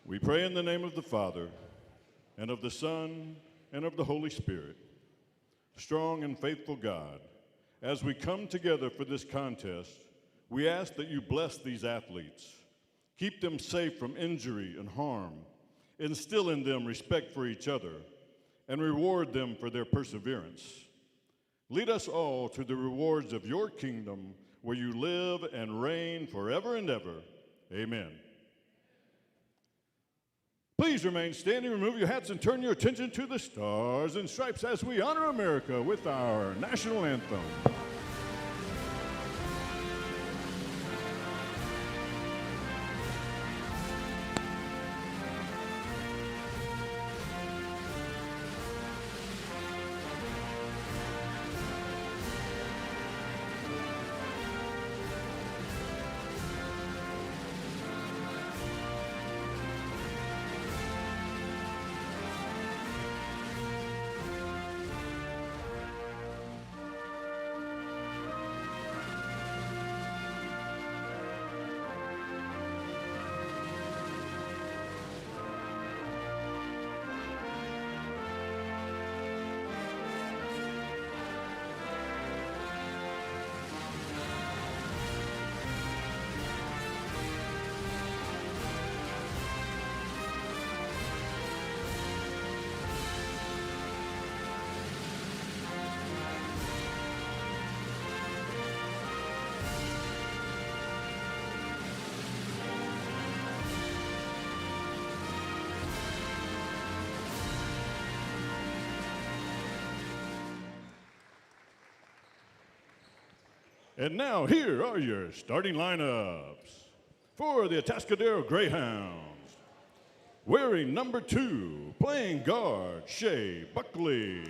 We pray in the name of the Father, and of the Son, and of the Holy Spirit. Strong and faithful God, as we come together for this contest, we ask that you bless these athletes, keep them safe from injury and harm, instill in them respect for each other, and reward them for their perseverance. Lead us all to the rewards of your kingdom, where you live and reign forever and ever. Amen. Please remain standing, remove your hats, and turn your attention to the Stars and Stripes as we honor America with our national anthem. And now, here are your starting lineups. For the Atascadero Greyhounds, wearing number 2, playing guard, Shea Buckley.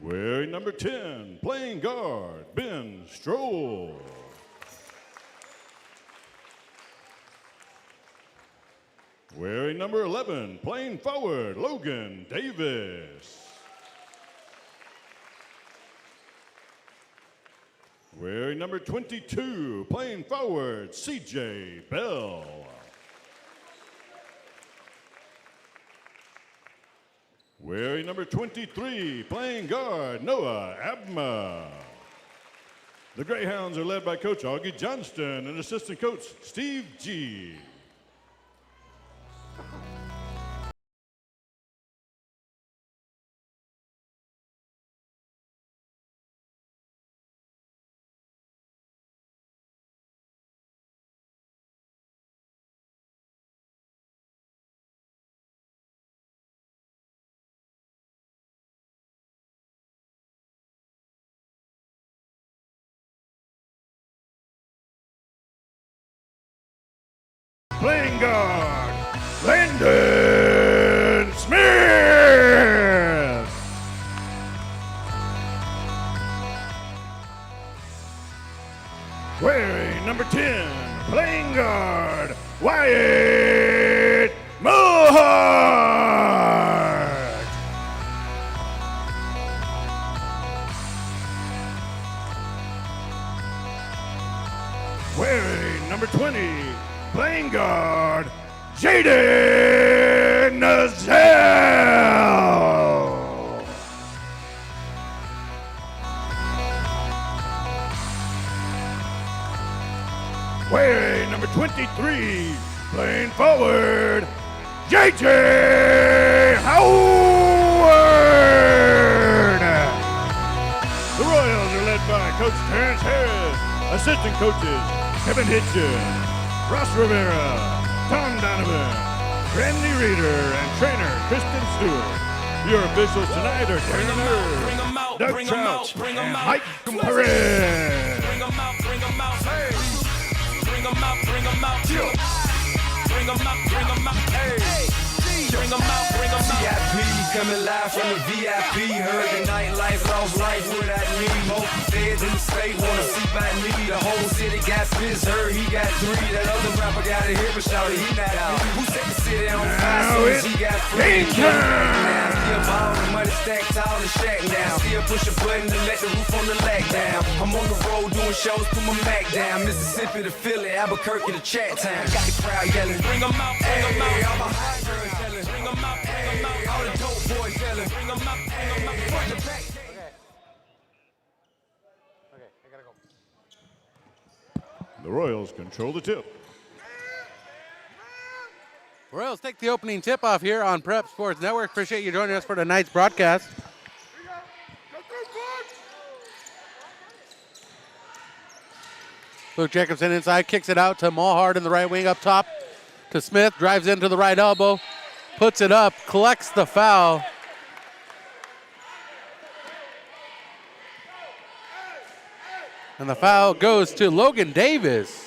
Wearing number 10, playing guard, Ben Stroll. Wearing number 11, playing forward, Logan Davis. Wearing number 22, playing forward, CJ Bell. Wearing number 23, playing guard, Noah Abma. The Greyhounds are led by Coach Augie Johnston and assistant coach Steve G. Playing guard, Landon Smith. Wearing number 10, playing guard, Wyatt Mohart. Wearing number 20, playing guard, Jaden Nazell. Wearing number 23, playing forward, J.J. Howard. The Royals are led by Coach Terrence Harris, assistant coaches Kevin Hitchens, Ross Rivera, Tom Donovan, Randy Reeder, and trainer Kristen Stewart. Your officials tonight are Darren Irv, Doug Trout, and Mike Perez. Bring them out, bring them out, hey. Bring them out, bring them out, bring them out, bring them out, hey. Bring them out, bring them out. VIP coming live from the VIP. Heard the nightlife, lost life without me. Most feds in the state wanna see by me. The whole city got pissed, heard he got 3. That other rapper got a hit, but shouted he not out. Who set the city on fire since he got free? Now still ballin', money stacked tall and shack now. Still push a button to let the roof on the lag down. I'm on the road doing shows, put my Mac down. Mississippi to Philly, Albuquerque to Chat Town. Got the crowd yelling, bring them out, bring them out. All my hot girls yelling, bring them out, bring them out. All the dope boys yelling, bring them out, bring them out. Front to back. Okay, I gotta go. The Royals control the tip. Royals take the opening tip-off here on Prep Sports Network. Appreciate you joining us for tonight's broadcast. Luke Jacobson inside, kicks it out to Mulhard in the right wing up top to Smith, drives into the right elbow, puts it up, collects the foul. And the foul goes to Logan Davis.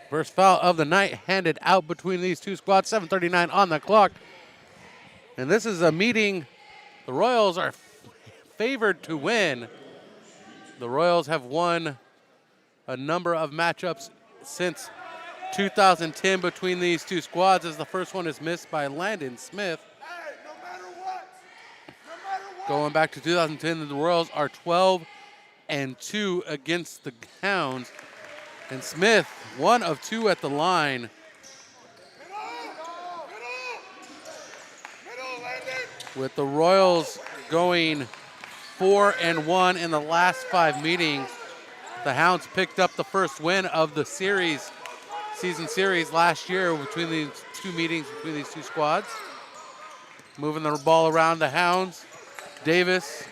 First foul of the night handed out between these two squads, 7:39 on the clock. And this is a meeting the Royals are favored to win. The Royals have won a number of matchups since 2010 between these two squads, as the first one is missed by Landon Smith. Going back to 2010, the Royals are 12-2 against the Hounds. And Smith, 1 of 2 at the line. With the Royals going 4-1 in the last 5 meetings. The Hounds picked up the first win of the season series last year between these two meetings between these two squads. Moving the ball around the Hounds. Davis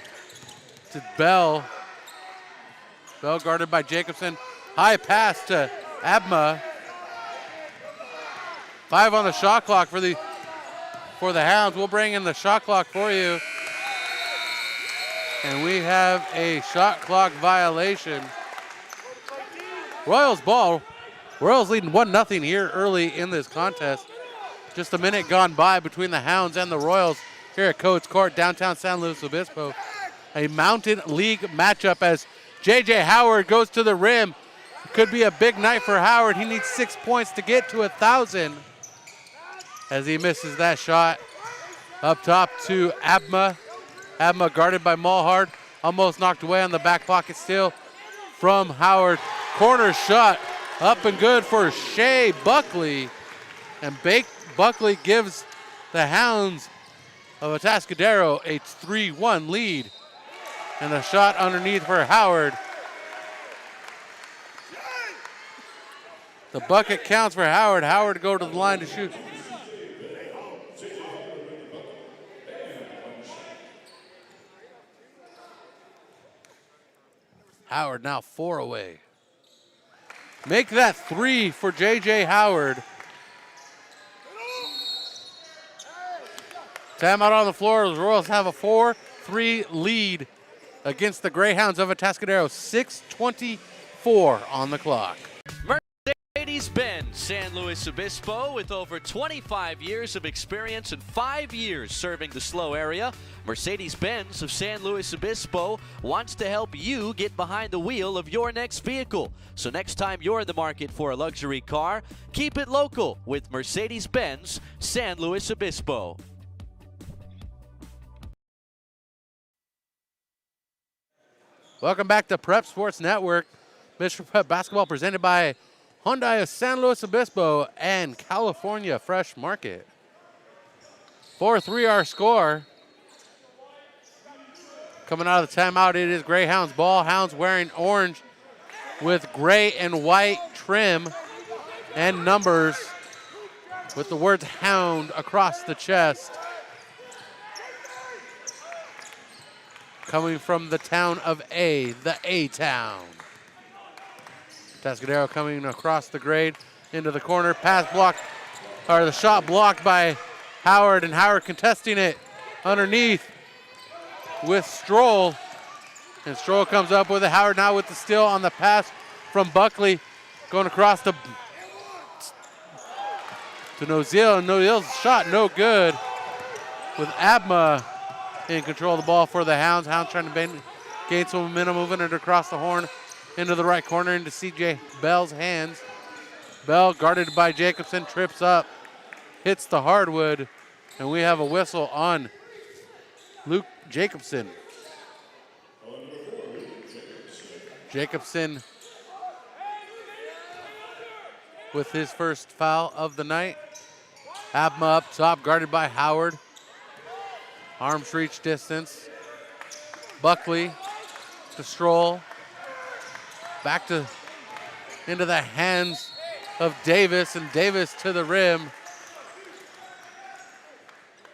to Bell. Bell guarded by Jacobson. High pass to Abma. 5 on the shot clock for the Hounds. We'll bring in the shot clock for you. And we have a shot clock violation. Royals ball. Royals leading 1-0 here early in this contest. Just a minute gone by between the Hounds and the Royals here at Cowitz Court, downtown San Luis Obispo. A Mountain League matchup as J.J. Howard goes to the rim. Could be a big night for Howard. He needs 6 points to get to 1,000 as he misses that shot. Up top to Abma. Abma guarded by Mulhard. Almost knocked away on the back pocket steal from Howard. Corner shot up and good for Shea Buckley. And Buckley gives the Hounds of Atascadero a 3-1 lead. And a shot underneath for Howard. The bucket counts for Howard. Howard go to the line to shoot. Howard now 4 away. Make that 3 for J.J. Howard. Timeout on the floor. The Royals have a 4-3 lead against the Greyhounds of Atascadero. 6:24 on the clock. Mercedes-Benz San Luis Obispo, with over 25 years of experience and 5 years serving the SLO area. Mercedes-Benz of San Luis Obispo wants to help you get behind the wheel of your next vehicle. So next time you're in the market for a luxury car, keep it local with Mercedes-Benz San Luis Obispo. Welcome back to Prep Sports Network. Mr. Prep Basketball presented by Hyundai of San Luis Obispo and California Fresh Market. 4-3 our score. Coming out of the timeout, it is Greyhounds ball. Hounds wearing orange with gray and white trim and numbers with the words Hound across the chest. Coming from the town of the A-Town. Atascadero coming across the grade into the corner. Pass blocked, or the shot blocked by Howard, and Howard contesting it underneath with Stroll. And Stroll comes up with it. Howard now with the steal on the pass from Buckley. Going across to Nozil. And Nozil's shot no good with Abma in control of the ball for the Hounds. Hounds trying to gain some momentum, moving it across the horn into the right corner into C.J. Bell's hands. Bell guarded by Jacobson, trips up, hits the hardwood, and we have a whistle on Luke Jacobson. Jacobson with his first foul of the night. Abma up top, guarded by Howard. Arms reach distance. Buckley to Stroll. Back to into the hands of Davis, and Davis to the rim.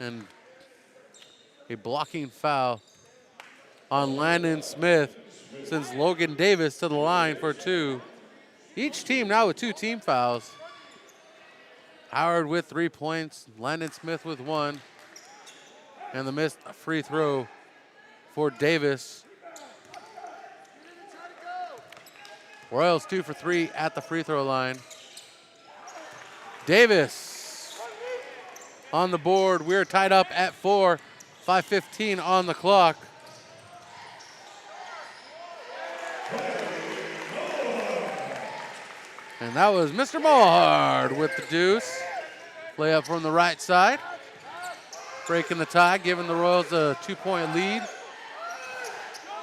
And a blocking foul on Landon Smith sends Logan Davis to the line for 2. Each team now with 2 team fouls. Howard with 3 points, Landon Smith with 1, and the missed free throw for Davis. Royals 2 for 3 at the free throw line. Davis on the board. We're tied up at 4, 5:15 on the clock. And that was Mr. Mulhard with the deuce. Layup from the right side. Breaking the tie, giving the Royals a 2-point lead.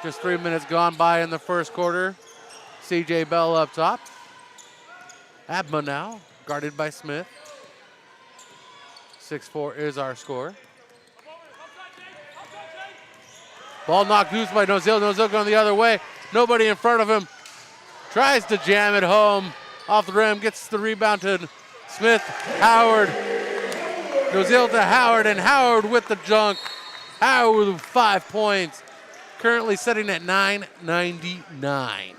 Just 3 minutes gone by in the first quarter. C.J. Bell up top. Abma now, guarded by Smith. 6-4 is our score. Ball knocked loose by Nozil. Nozil going the other way. Nobody in front of him. Tries to jam it home. Off the rim, gets the rebound to Smith. Howard. Nozil to Howard, and Howard with the junk. Howard with 5 points. Currently sitting at 999.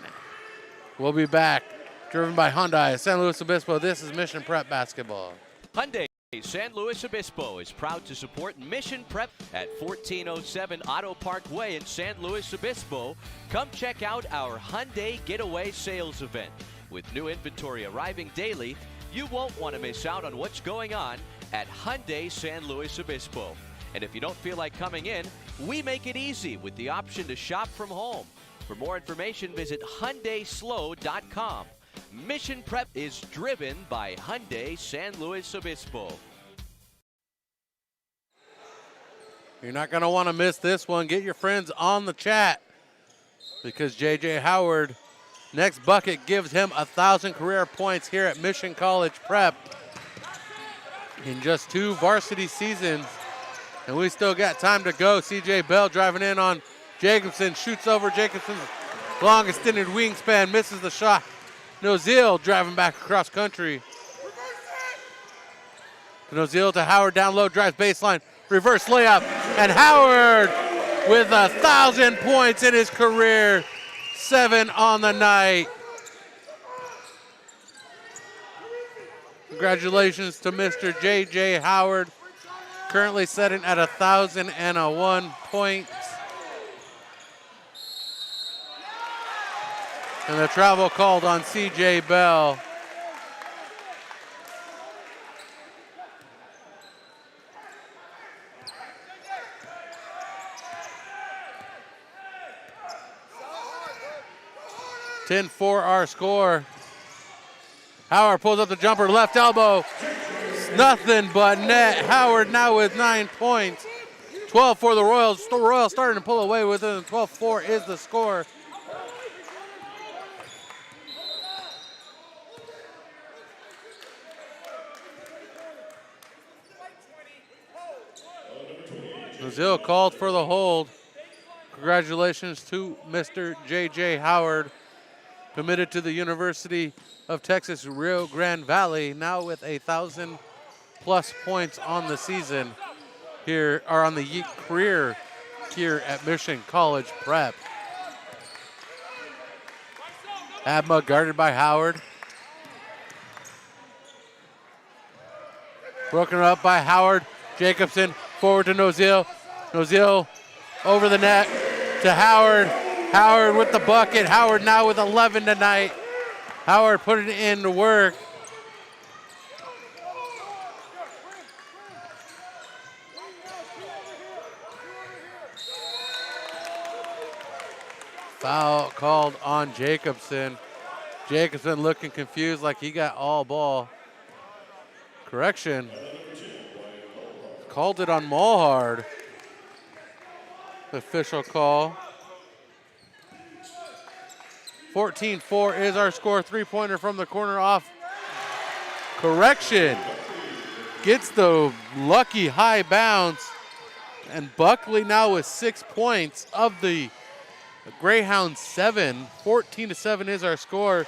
We'll be back. Driven by Hyundai, San Luis Obispo. This is Mission Prep Basketball. Hyundai San Luis Obispo is proud to support Mission Prep at 1407 Auto Park Way in San Luis Obispo. Come check out our Hyundai Getaway Sales event. With new inventory arriving daily, you won't want to miss out on what's going on at Hyundai San Luis Obispo. And if you don't feel like coming in, we make it easy with the option to shop from home. For more information, visit HyundaiSlow.com. Mission Prep is driven by Hyundai San Luis Obispo. You're not going to want to miss this one. Get your friends on the chat because J.J. Howard, next bucket gives him 1,000 career points here at Mission College Prep in just 2 varsity seasons. And we still got time to go. C.J. Bell driving in on Jacobson, shoots over Jacobson's long extended wingspan, misses the shot. Nozil driving back across country. Nozil to Howard down low, drives baseline, reverse layup, and Howard with 1,000 points in his career, 7 on the night. Congratulations to Mr. J.J. Howard, currently sitting at 1,001 points. And the travel called on C.J. Bell. (10-4) our score. Howard pulls up the jumper, left elbow. Nothing but net. Howard now with 9 points. 12 for the Royals. The Royals starting to pull away with it, and 12-4 is the score. Brazil called for the hold. Congratulations to Mr. J.J. Howard, committed to the University of Texas Rio Grande Valley, now with 1,000+ points on the season here, or on the career here at Mission College Prep. Abma guarded by Howard. Broken up by Howard. Jacobson forward to Nozil. Nozil over the net to Howard. Howard with the bucket. Howard now with 11 tonight. Howard put it in to work. Foul called on Jacobson. Jacobson looking confused like he got all ball. Correction. Called it on Mulhard. Official call. 14-4 is our score. Three-pointer from the corner off. Correction. Gets the lucky high bounce. And Buckley now with 6 points of the Greyhounds 7. 14-7 is our score.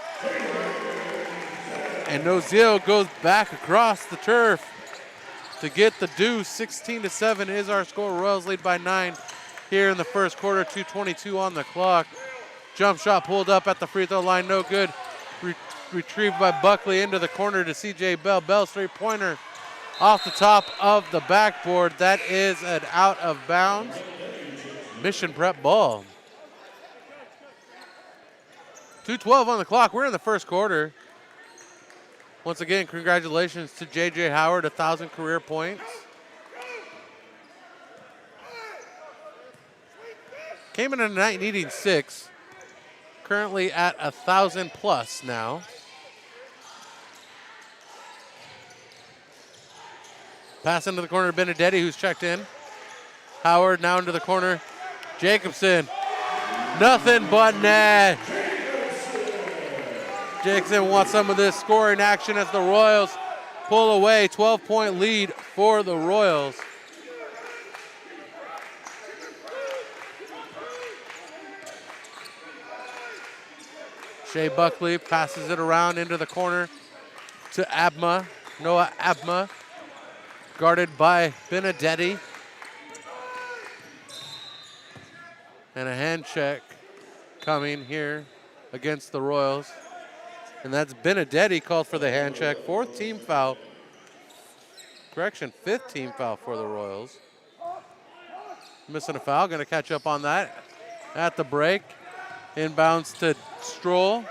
And Nozil goes back across the turf to get the deuce. 16-7 is our score. Royals lead by 9 here in the first quarter. 2:22 on the clock. Jump shot pulled up at the free throw line, no good. Retrieved by Buckley into the corner to CJ Bell. Bell three-pointer off the top of the backboard. That is an out of bounds. Mission Prep ball. 2:12 on the clock. We're in the first quarter. Once again, congratulations to J.J. Howard, 1,000 career points. Came in a night needing 6. Currently at 1,000 plus now. Pass into the corner to Benedetti, who's checked in. Howard now into the corner. Jacobson. Nothing but net. Jacobson wants some of this scoring action as the Royals pull away. 12-point lead for the Royals. Shea Buckley passes it around into the corner to Abma. Noah Abma, guarded by Benedetti. And a hand check coming here against the Royals. And that's Benedetti called for the hand check. 4th team foul. Correction, 5th team foul for the Royals. Missing a foul, gonna catch up on that at the break. Inbounds to Stroll.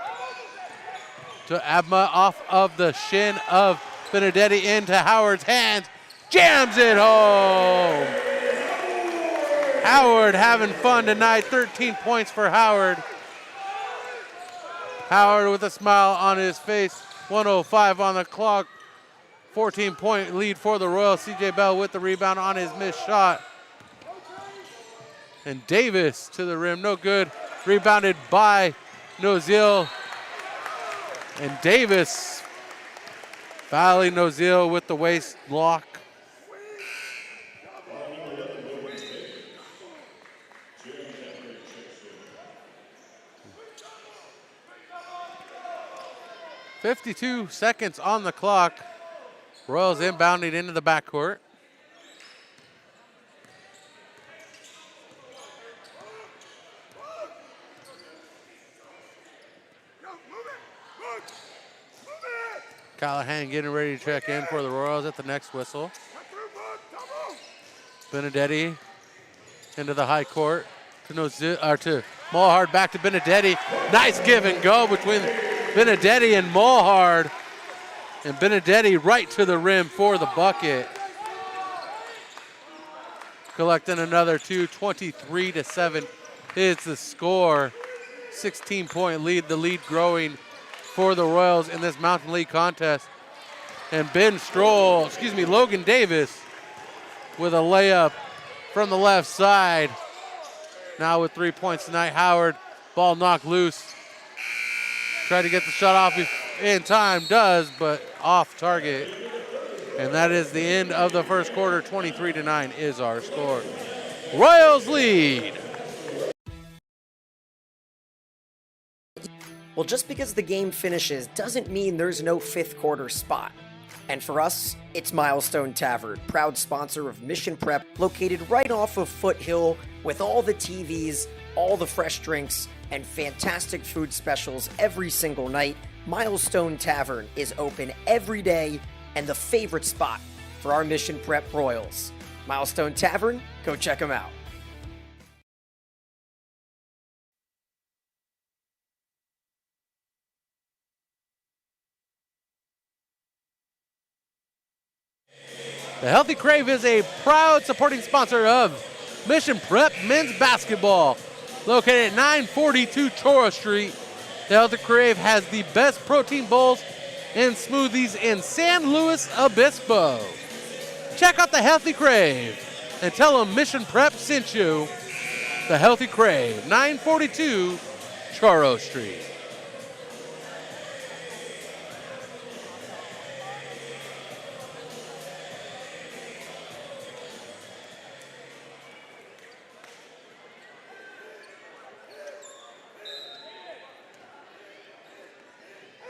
To Abma off of the shin of Benedetti into Howard's hands. Jams it home. Howard having fun tonight. 13 points for Howard. Howard with a smile on his face. 1:05 on the clock. 14-point lead for the Royals. CJ Bell with the rebound on his missed shot. And Davis to the rim, no good. Rebounded by Nozil. And Davis fouling Nozil with the waist block. .52 seconds on the clock. Royals inbounding into the backcourt. Callahan getting ready to check in for the Royals at the next whistle. Benedetti into the high court to Mulhard, back to Benedetti. Nice give and go between Benedetti and Mulhard. And Benedetti right to the rim for the bucket. Collecting another 2, 23-7 is the score. 16-point lead, the lead growing for the Royals in this Mountain League contest. And Logan Davis with a layup from the left side. Now with 3 points tonight, Howard, ball knocked loose. Tried to get the shot off in time, does, but off target. And that is the end of the first quarter. 23-9 is our score. Royals lead. Well, just because the game finishes doesn't mean there's no fifth quarter spot. And for us, it's Milestone Tavern, proud sponsor of Mission Prep, located right off of Foothill with all the TVs, all the fresh drinks, and fantastic food specials every single night. Milestone Tavern is open every day and the favorite spot for our Mission Prep Royals. Milestone Tavern, go check them out. The Healthy Crave is a proud supporting sponsor of Mission Prep Men's Basketball. Located at 942 Choro Street, the Healthy Crave has the best protein bowls and smoothies in San Luis Obispo. Check out the Healthy Crave and tell them Mission Prep sent you. The Healthy Crave, 942 Choro Street.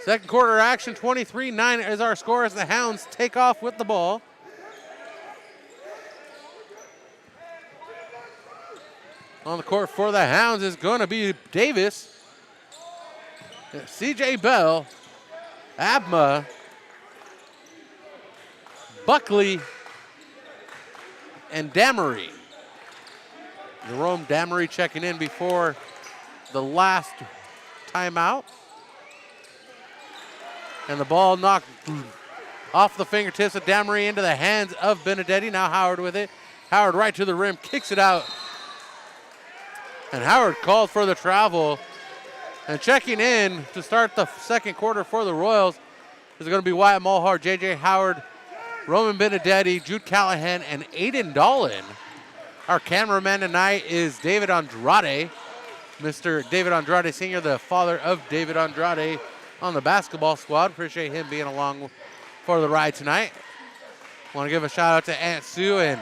Second quarter action, 23-9 is our score as the Hounds take off with the ball. On the court for the Hounds is going to be Davis, C.J. Bell, Abma, Buckley, and Damery. Jerome Damery checking in before the last timeout. And the ball knocked off the fingertips of Damery into the hands of Benedetti. Now Howard with it. Howard right to the rim, kicks it out. And Howard called for the travel. And checking in to start the second quarter for the Royals is going to be Wyatt Mulhart, J.J. Howard, Roman Benedetti, Jude Callahan, and Aiden Dolan. Our cameraman tonight is David Andrade. Mr. David Andrade Sr., the father of David Andrade on the basketball squad. Appreciate him being along for the ride tonight. Want to give a shout out to Aunt Sue and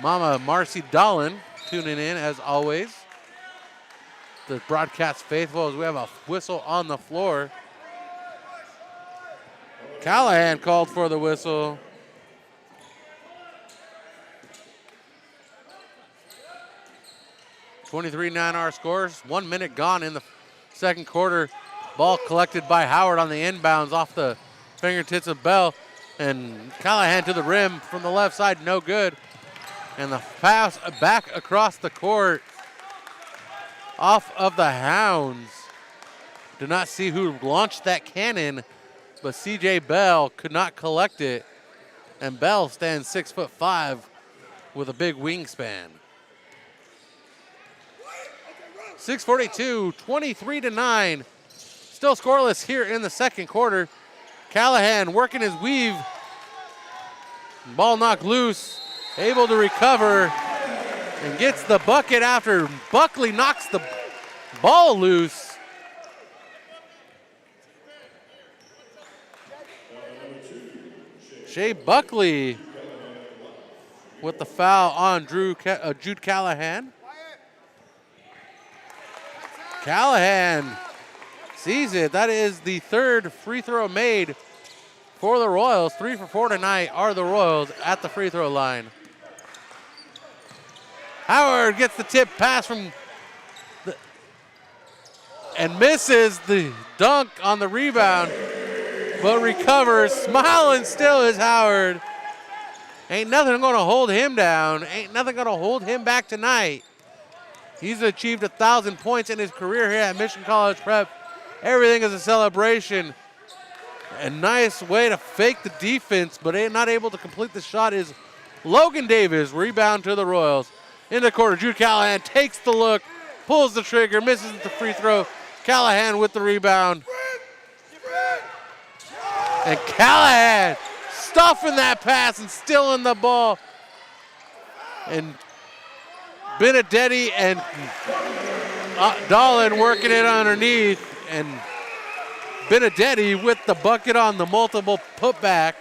Mama Marcy Dolan tuning in as always. The broadcast faithful as we have a whistle on the floor. Callahan called for the whistle. $23-9 our scores. 1 minute gone in the second quarter. Ball collected by Howard on the inbounds off the fingertips of Bell. And Callahan to the rim from the left side, no good. And the pass back across the court off of the Hounds. Do not see who launched that cannon, but C.J. Bell could not collect it. And Bell stands 6'5" with a big wingspan. 6:42, 23-9. Still scoreless here in the second quarter. Callahan working his weave. Ball knocked loose, able to recover and gets the bucket after Buckley knocks the ball loose. Shea Buckley with the foul on Jude Callahan. Callahan sees it. That is the third free throw made for the Royals. 3 for 4 tonight are the Royals at the free throw line. Howard gets the tip pass from and misses the dunk on the rebound, but recovers. Smiling still is Howard. Ain't nothing gonna hold him down. Ain't nothing gonna hold him back tonight. He's achieved 1,000 points in his career here at Mission College Prep. Everything is a celebration. A nice way to fake the defense, but not able to complete the shot is Logan Davis. Rebound to the Royals. In the corner, Jude Callahan takes the look, pulls the trigger, misses the free throw. Callahan with the rebound. And Callahan stuffing that pass and stealing the ball. And Benedetti and Dolan working it underneath, and Benedetti with the bucket on the multiple putback.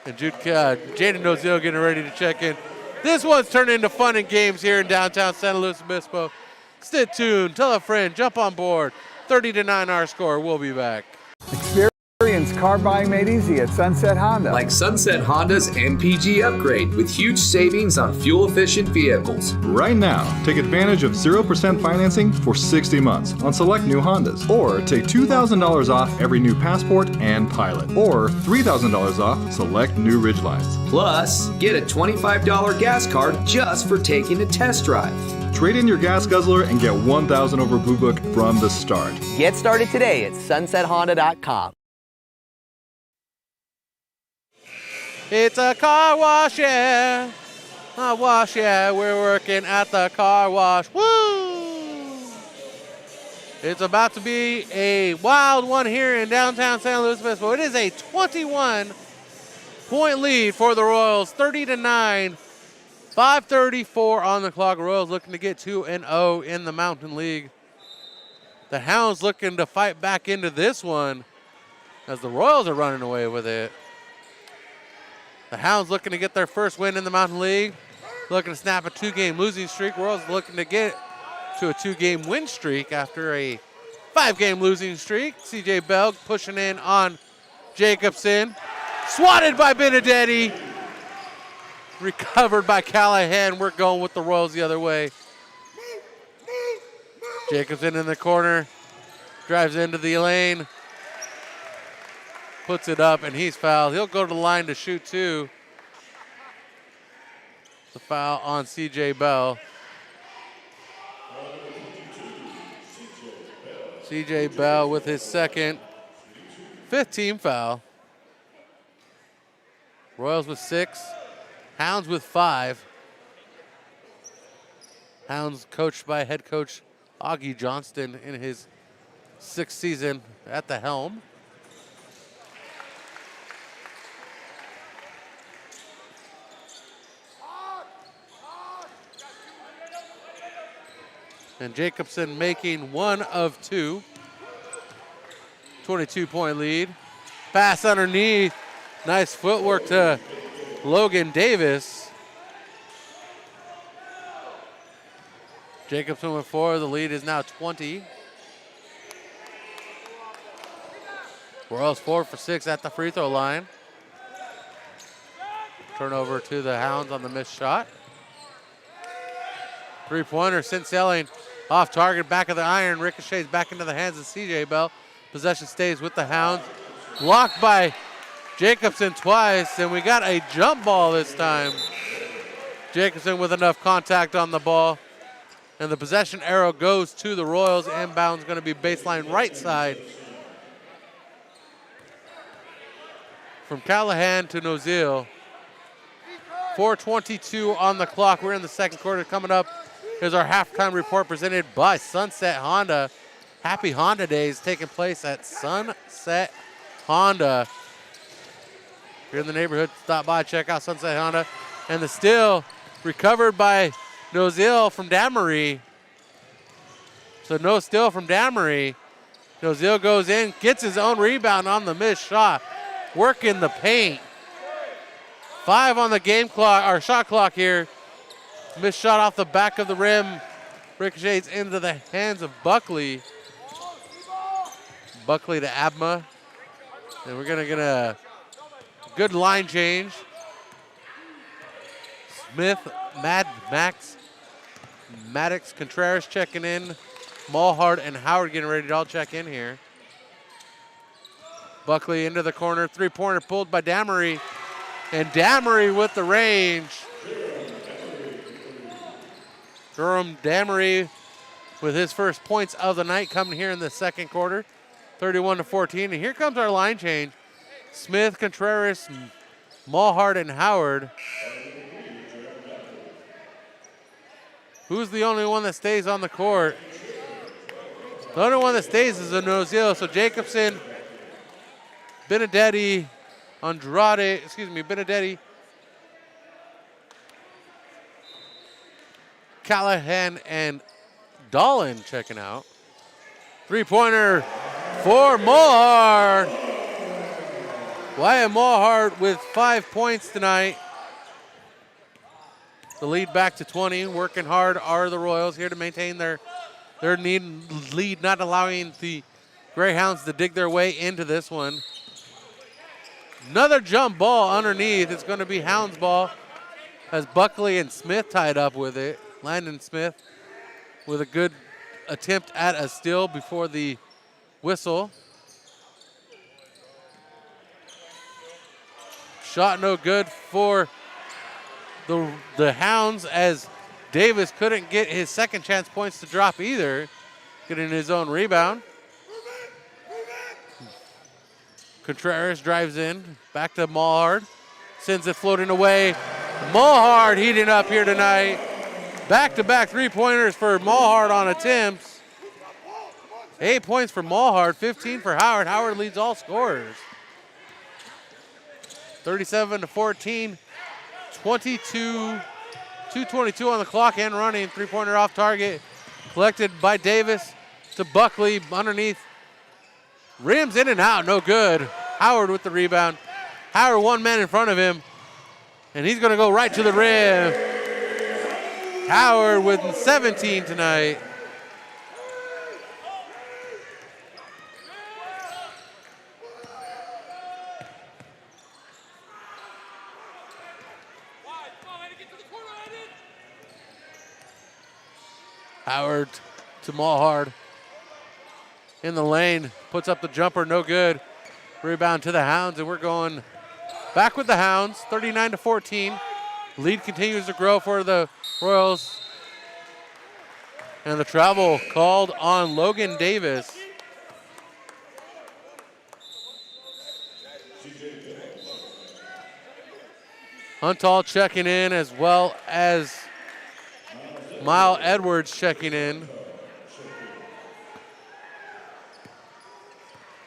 And Jaden Nozil getting ready to check in. This one's turned into fun and games here in downtown San Luis Obispo. Stay tuned, tell a friend, jump on board. 30-9 our score. We'll be back. Experience car buying made easy at Sunset Honda. Like Sunset Honda's MPG upgrade with huge savings on fuel-efficient vehicles. Right now, take advantage of 0% financing for 60 months on select new Hondas. Or take $2,000 off every new Passport and Pilot. Or $3,000 off select new Ridgelines. Plus, get a $25 gas card just for taking a test drive. Trade in your gas guzzler and get 1,000 over Blue Book from the start. Get started today at sunsethonda.com. It's a car wash, yeah. A wash, yeah. We're working at the car wash. Woo! It's about to be a wild one here in downtown San Luis Obispo. It is a 21-point lead for the Royals, 30-9. 5:34 on the clock. Royals looking to get 2-0 in the Mountain League. The Hounds looking to fight back into this one as the Royals are running away with it. The Hounds looking to get their first win in the Mountain League. Looking to snap a 2-game losing streak. Royals looking to get to a 2-game win streak after a 5-game losing streak. CJ Bell pushing in on Jacobson. Swatted by Benedetti. Recovered by Callahan. We're going with the Royals the other way. Jacobson in the corner. Drives into the lane. Puts it up, and he's fouled. He'll go to the line to shoot two. The foul on CJ Bell. CJ Bell with his second, 5th team foul. Royals with 6, Hounds with 5. Hounds coached by head coach Augie Johnston in his 6th season at the helm. And Jacobson making 1 of 2. 22-point lead. Pass underneath. Nice footwork to Logan Davis. Jacobson with 4. The lead is now 20. Royals 4 for 6 at the free throw line. Turnover to the Hounds on the missed shot. 3-pointer, Sincelling off target, back of the iron, ricochets back into the hands of CJ Bell. Possession stays with the Hounds. Blocked by Jacobson twice, and we got a jump ball this time. Jacobson with enough contact on the ball, and the possession arrow goes to the Royals. Inbound's going to be baseline right side. From Callahan to Nozil. 4:22 on the clock. We're in the second quarter. Coming up is our halftime report presented by Sunset Honda. Happy Honda Days taking place at Sunset Honda. If you're in the neighborhood, stop by, check out Sunset Honda. And the steal recovered by Nozil from Damery. So no steal from Damery. Nozil goes in, gets his own rebound on the missed shot. Working the paint. 5 on the game clock, or shot clock here. Missed shot off the back of the rim. Ricochets into the hands of Buckley. Buckley to Abma. And we're going to get a good line change. Smith, Maddox, Contreras checking in. Mulhart and Howard getting ready to all check in here. Buckley into the corner. 3-pointer pulled by Damery. And Damery with the range. Durham Damery with his first points of the night coming here in the second quarter. 31-14. And here comes our line change. Smith, Contreras, Mulhart, and Howard. Who's the only one that stays on the court? The only one that stays is a Nozil. So Jacobson, Benedetti, Benedetti, Callahan, and Dolan checking out. 3-pointer for Mulhart. Wyatt Mulhart with 5 points tonight. The lead back to 20. Working hard are the Royals here to maintain their lead, not allowing the Greyhounds to dig their way into this one. Another jump ball underneath. It's going to be Hounds ball as Buckley and Smith tied up with it. Landon Smith with a good attempt at a steal before the whistle. Shot no good for the Hounds as Davis couldn't get his second chance points to drop either, getting his own rebound. Contreras drives in, back to Mulhart, sends it floating away. Mulhart heating up here tonight. Back-to-back 3-pointers for Mulhart on attempts. 8 points for Mulhart, 15 for Howard. Howard leads all scorers. 37-14, 2:22 on the clock and running. 3-pointer off target, collected by Davis to Buckley underneath. Rims in and out, no good. Howard with the rebound. Howard 1 man in front of him, and he's going to go right to the rim. Howard with 17 tonight. Howard to Mulhard. In the lane, puts up the jumper, no good. Rebound to the Hounds, and we're going back with the Hounds, 39-14. Lead continues to grow for the Royals. And the travel called on Logan Davis. Huntall checking in, as well as Mile Edwards checking in.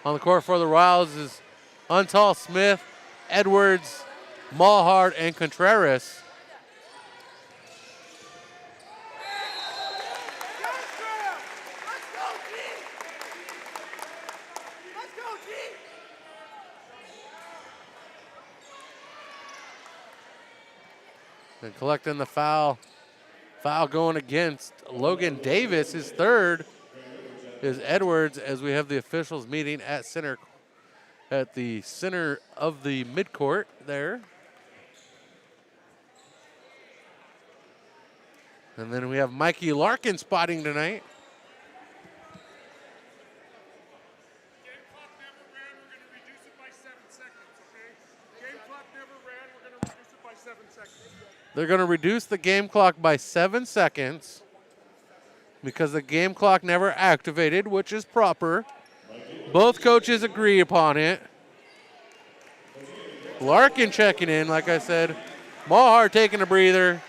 On the court for the Royals is Huntall, Smith, Edwards, Mulhard, and Contreras. And collecting the foul. Foul going against Logan Davis. His third is Edwards, as we have the officials meeting at the center of the midcourt there. And then we have Mikey Larkin spotting tonight. They're going to reduce the game clock by 7 seconds because the game clock never activated, which is proper. Both coaches agree upon it. Larkin checking in, like I said. Mulhard taking a breather.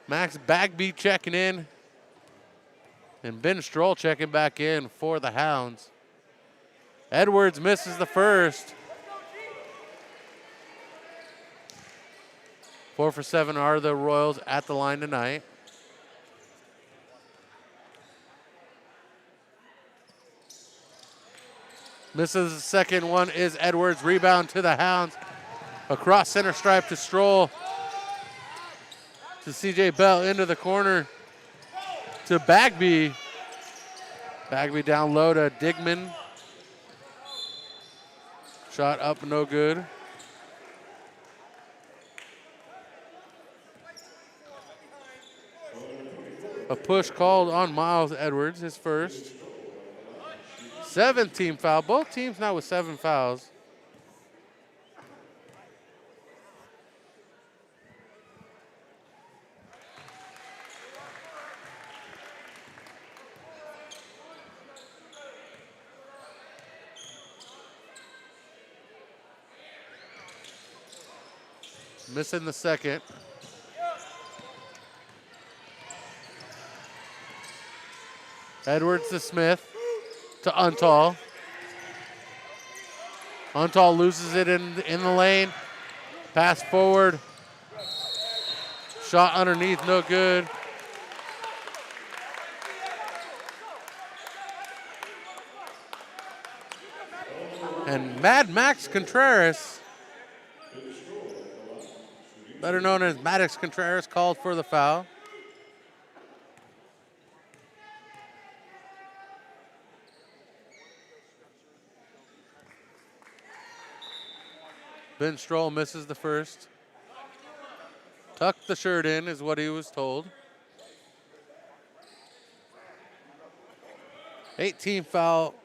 Max Bagby checking in. And Ben Stroll checking back in for the Hounds. Edwards misses the first. 4 for 7 are the Royals at the line tonight. Misses the second one is Edwards. Rebound to the Hounds. Across center stripe to Stroll. To CJ Bell into the corner. To Bagby. Bagby down low to Digman. Shot up, no good. A push called on Miles Edwards, his first. 7th team foul. Both teams now with 7 fouls. Missing the second. Edwards to Smith, to Untall. Untall loses it in the lane. Pass forward. Shot underneath, no good. And Mad Max Contreras, better known as Maddox Contreras, called for the foul. Ben Stroll misses the first. Tuck the shirt in is what he was told. 18 foul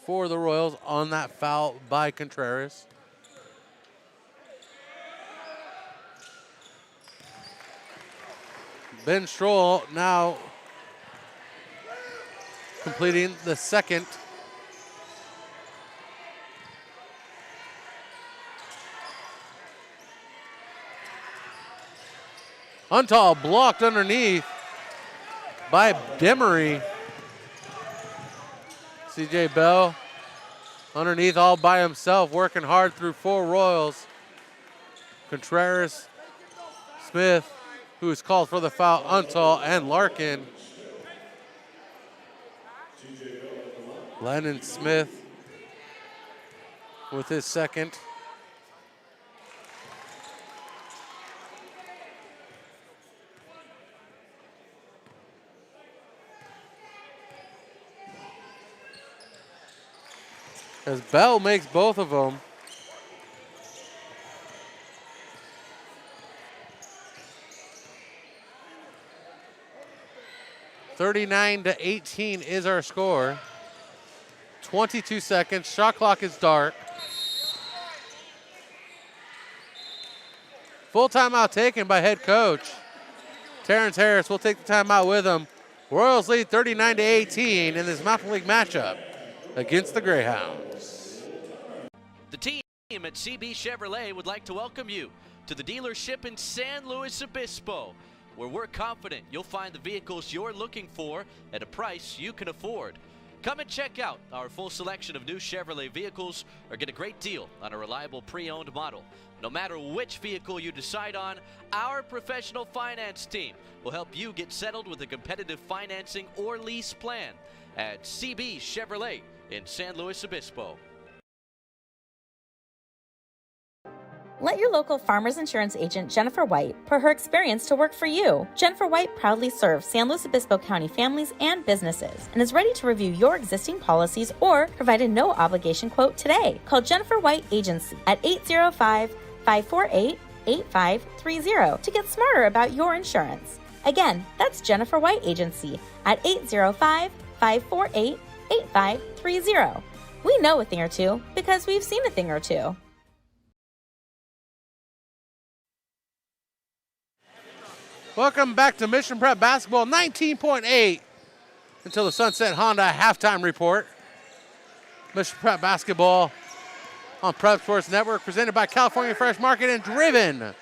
for the Royals on that foul by Contreras. Ben Stroll now completing the second. Untall blocked underneath by Demery. CJ Bell underneath all by himself, working hard through 4 Royals. Contreras, Smith, who is called for the foul, Untall, and Larkin. Lennon Smith with his second. As Bell makes both of them. 39-18 is our score. 22 seconds. Shot clock is dark. Full timeout taken by head coach Terrence Harris. Will take the timeout with him. Royals lead 39-18 in this Mountain League matchup against the Greyhounds. The team at CB Chevrolet would like to welcome you to the dealership in San Luis Obispo, where we're confident you'll find the vehicles you're looking for at a price you can afford. Come and check out our full selection of new Chevrolet vehicles or get a great deal on a reliable pre-owned model. No matter which vehicle you decide on, our professional finance team will help you get settled with a competitive financing or lease plan at CB Chevrolet in San Luis Obispo. Let your local Farmers Insurance agent, Jennifer White, put her experience to work for you. Jennifer White proudly serves San Luis Obispo County families and businesses and is ready to review your existing policies or provide a no-obligation quote today. Call Jennifer White Agency at 805-548-8530 to get smarter about your insurance. Again, that's Jennifer White Agency at 805-548-8530. We know a thing or two because we've seen a thing or two. Welcome back to Mission Prep Basketball. 19.8 until the Sunset Honda halftime report. Mission Prep Basketball on Prep Sports Network, presented by California Fresh Market and driven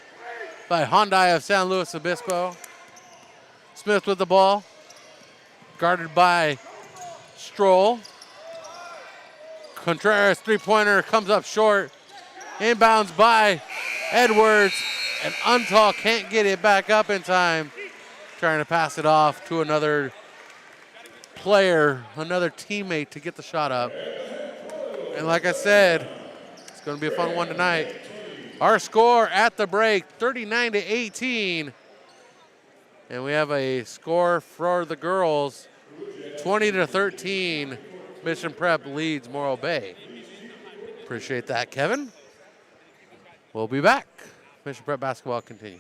by Hyundai of San Luis Obispo. Smith with the ball, guarded by Stroll. Contreras three-pointer comes up short. Inbounds by Edwards. And Untall can't get it back up in time. Trying to pass it off to another player, another teammate to get the shot up. And like I said, it's going to be a fun one tonight. Our score at the break, 39-18. And we have a score for the girls, 20-13. Mission Prep leads Morro Bay. Appreciate that, Kevin. We'll be back. Mission Prep Basketball continues.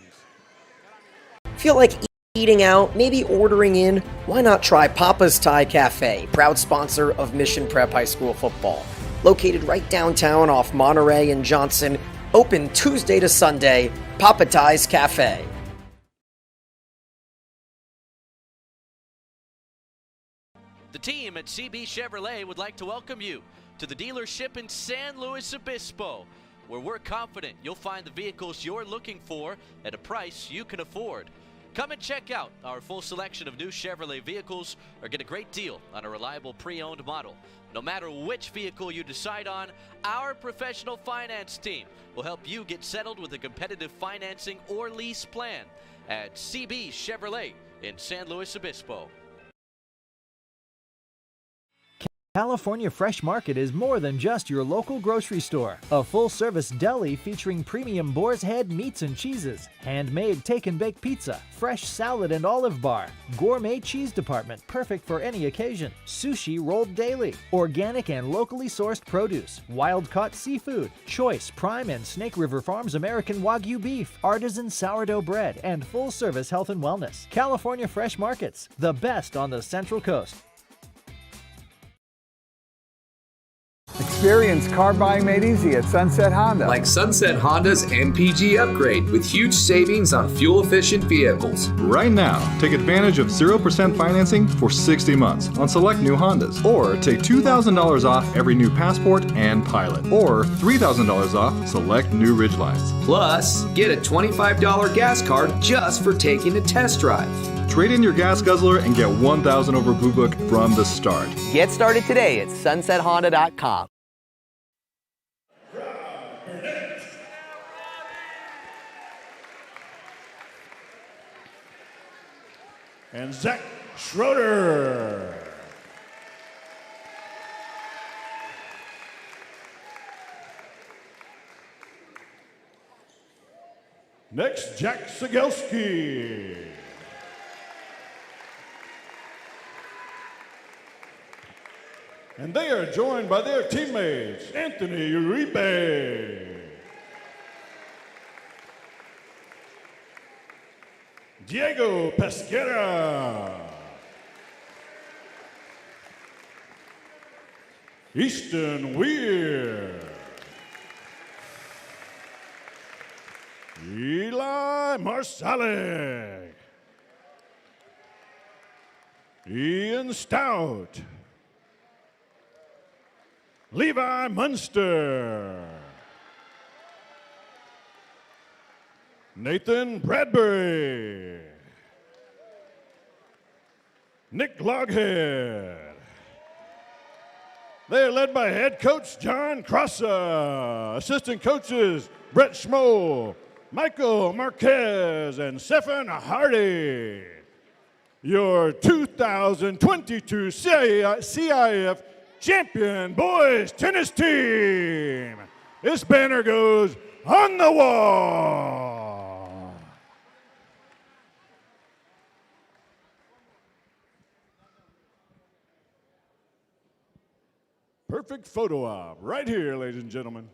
Feel like eating out, maybe ordering in? Why not try Papa's Thai Cafe, proud sponsor of Mission Prep High School football. Located right downtown off Monterey and Johnson, open Tuesday to Sunday, Papa Thai's Cafe. The team at CB Chevrolet would like to welcome you to the dealership in San Luis Obispo, where we're confident you'll find the vehicles you're looking for at a price you can afford. Come and check out our full selection of new Chevrolet vehicles or get a great deal on a reliable pre-owned model. No matter which vehicle you decide on, our professional finance team will help you get settled with a competitive financing or lease plan at CB Chevrolet in San Luis Obispo. California Fresh Market is more than just your local grocery store. A full-service deli featuring premium boar's head meats and cheeses, handmade take-and-bake pizza, fresh salad and olive bar, gourmet cheese department perfect for any occasion, sushi rolled daily, organic and locally sourced produce, wild-caught seafood, choice Prime and Snake River Farms American Wagyu beef, artisan sourdough bread, and full-service health and wellness. California Fresh Markets, the best on the Central Coast. Experience car buying made easy at Sunset Honda. Like Sunset Honda's MPG upgrade with huge savings on fuel-efficient vehicles. Right now, take advantage of 0% financing for 60 months on select new Hondas. Or take $2,000 off every new Passport and Pilot. Or $3,000 off select new Ridgelines. Plus, get a $25 gas card just for taking a test drive. Trade in your gas guzzler and get $1,000 over Blue Book from the start. Get started today at sunset-honda.com. And Zach Schroeder. Next, Jack Sigelski. And they are joined by their teammates, Anthony Uribe, Diego Pesquera, Easton Weir. Eli Marsali. Ian Stout. Levi Munster. Nathan Bradbury. Nick Loghead. They are led by head coach John Crossa, assistant coaches Brett Schmoll, Michael Marquez, and Stephen Hardy. Your 2022 CIF champion boys tennis team. This banner goes on the wall. Perfect photo op right here, ladies and gentlemen.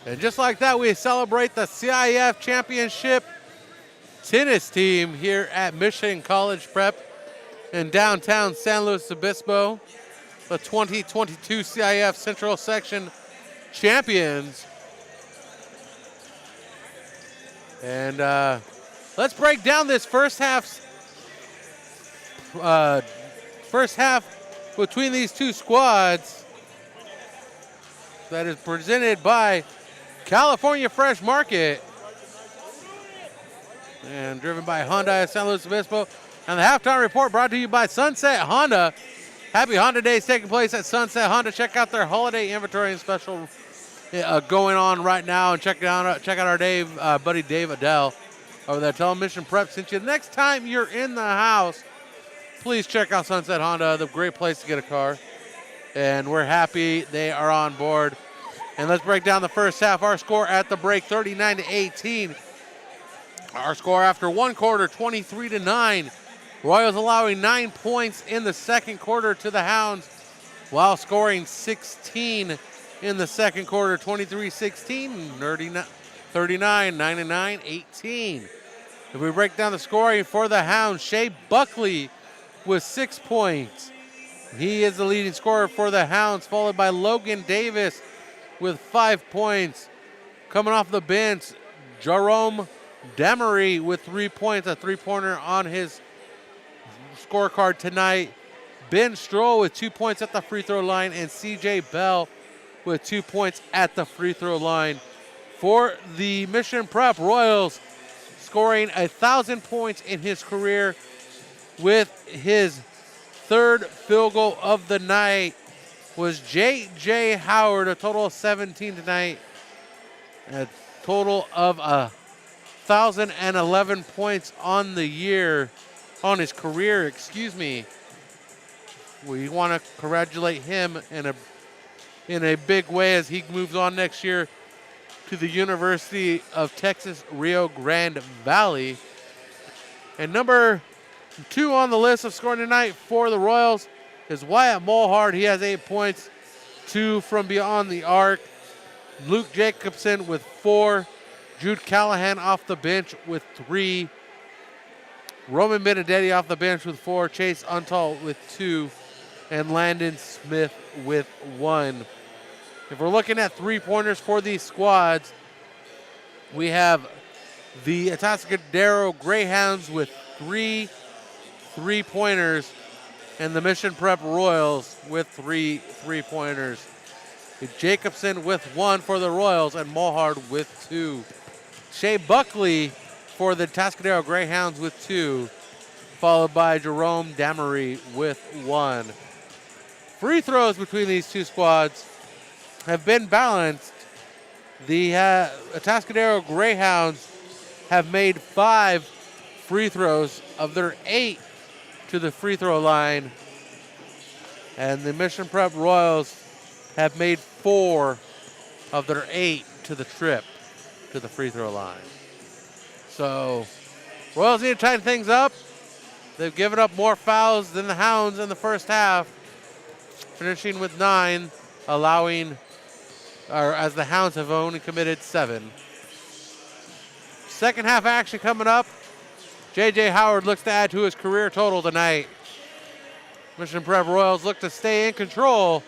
And just like that, we celebrate the CIF championship tennis team here at Michigan College Prep in downtown San Luis Obispo, the 2022 CIF Central Section champions. And let's break down this first half between these two squads that is presented by California Fresh Market and driven by Honda at San Luis Obispo. And the halftime report brought to you by Sunset Honda. Happy Honda Days taking place at Sunset Honda. Check out their holiday inventory and special going on right now, and check out our buddy Dave Adele over there. Tell him Mission Prep sent you. Next time you're in the house, please check out Sunset Honda, the great place to get a car. And we're happy they are on board. And let's break down the first half. Our score at the break, 39-18. Our score after one quarter, 23-9. Royals allowing 9 points in the second quarter to the Hounds, while scoring 16 in the second quarter, 23-16, 39, 9-9, 18. If we break down the scoring for the Hounds, Shea Buckley with 6 points. He is the leading scorer for the Hounds, followed by Logan Davis with 5 points. Coming off the bench, Jerome Demery with 3 points, a three-pointer on his scorecard tonight. Ben Stroll with 2 points at the free throw line, and CJ Bell with 2 points at the free throw line. For the Mission Prep Royals, scoring 1,000 points in his career with his third field goal of the night was J.J. Howard, a total of 17 tonight. A total of 1,011 points on the year, on his career, excuse me. We want to congratulate him in a big way as he moves on next year to the University of Texas Rio Grande Valley. And number 2 on the list of scoring tonight for the Royals is Wyatt Mulhard. He has 8 points, 2 from beyond the arc. Luke Jacobson with 4. Jude Callahan off the bench with 3. Roman Benedetti off the bench with 4. Chase Untall with 2. And Landon Smith with 1. If we're looking at three-pointers for these squads, we have the Atascadero Greyhounds with 3 3-pointers, and the Mission Prep Royals with 3 3-pointers. Jacobson with 1 for the Royals, and Mulhard with 2. Shea Buckley for the Atascadero Greyhounds with 2, followed by Jerome Damery with 1. Free throws between these two squads have been balanced. The Atascadero Greyhounds have made 5 free throws of their 8 to the free throw line, and the Mission Prep Royals have made 4 of their 8 to the trip to the free throw line. So Royals need to tighten things up. They've given up more fouls than the Hounds in the first half, finishing with 9, allowing as the Hounds have only committed 7. Second half action coming up. J.J. Howard looks to add to his career total tonight. Mission Prep Royals look to stay in control,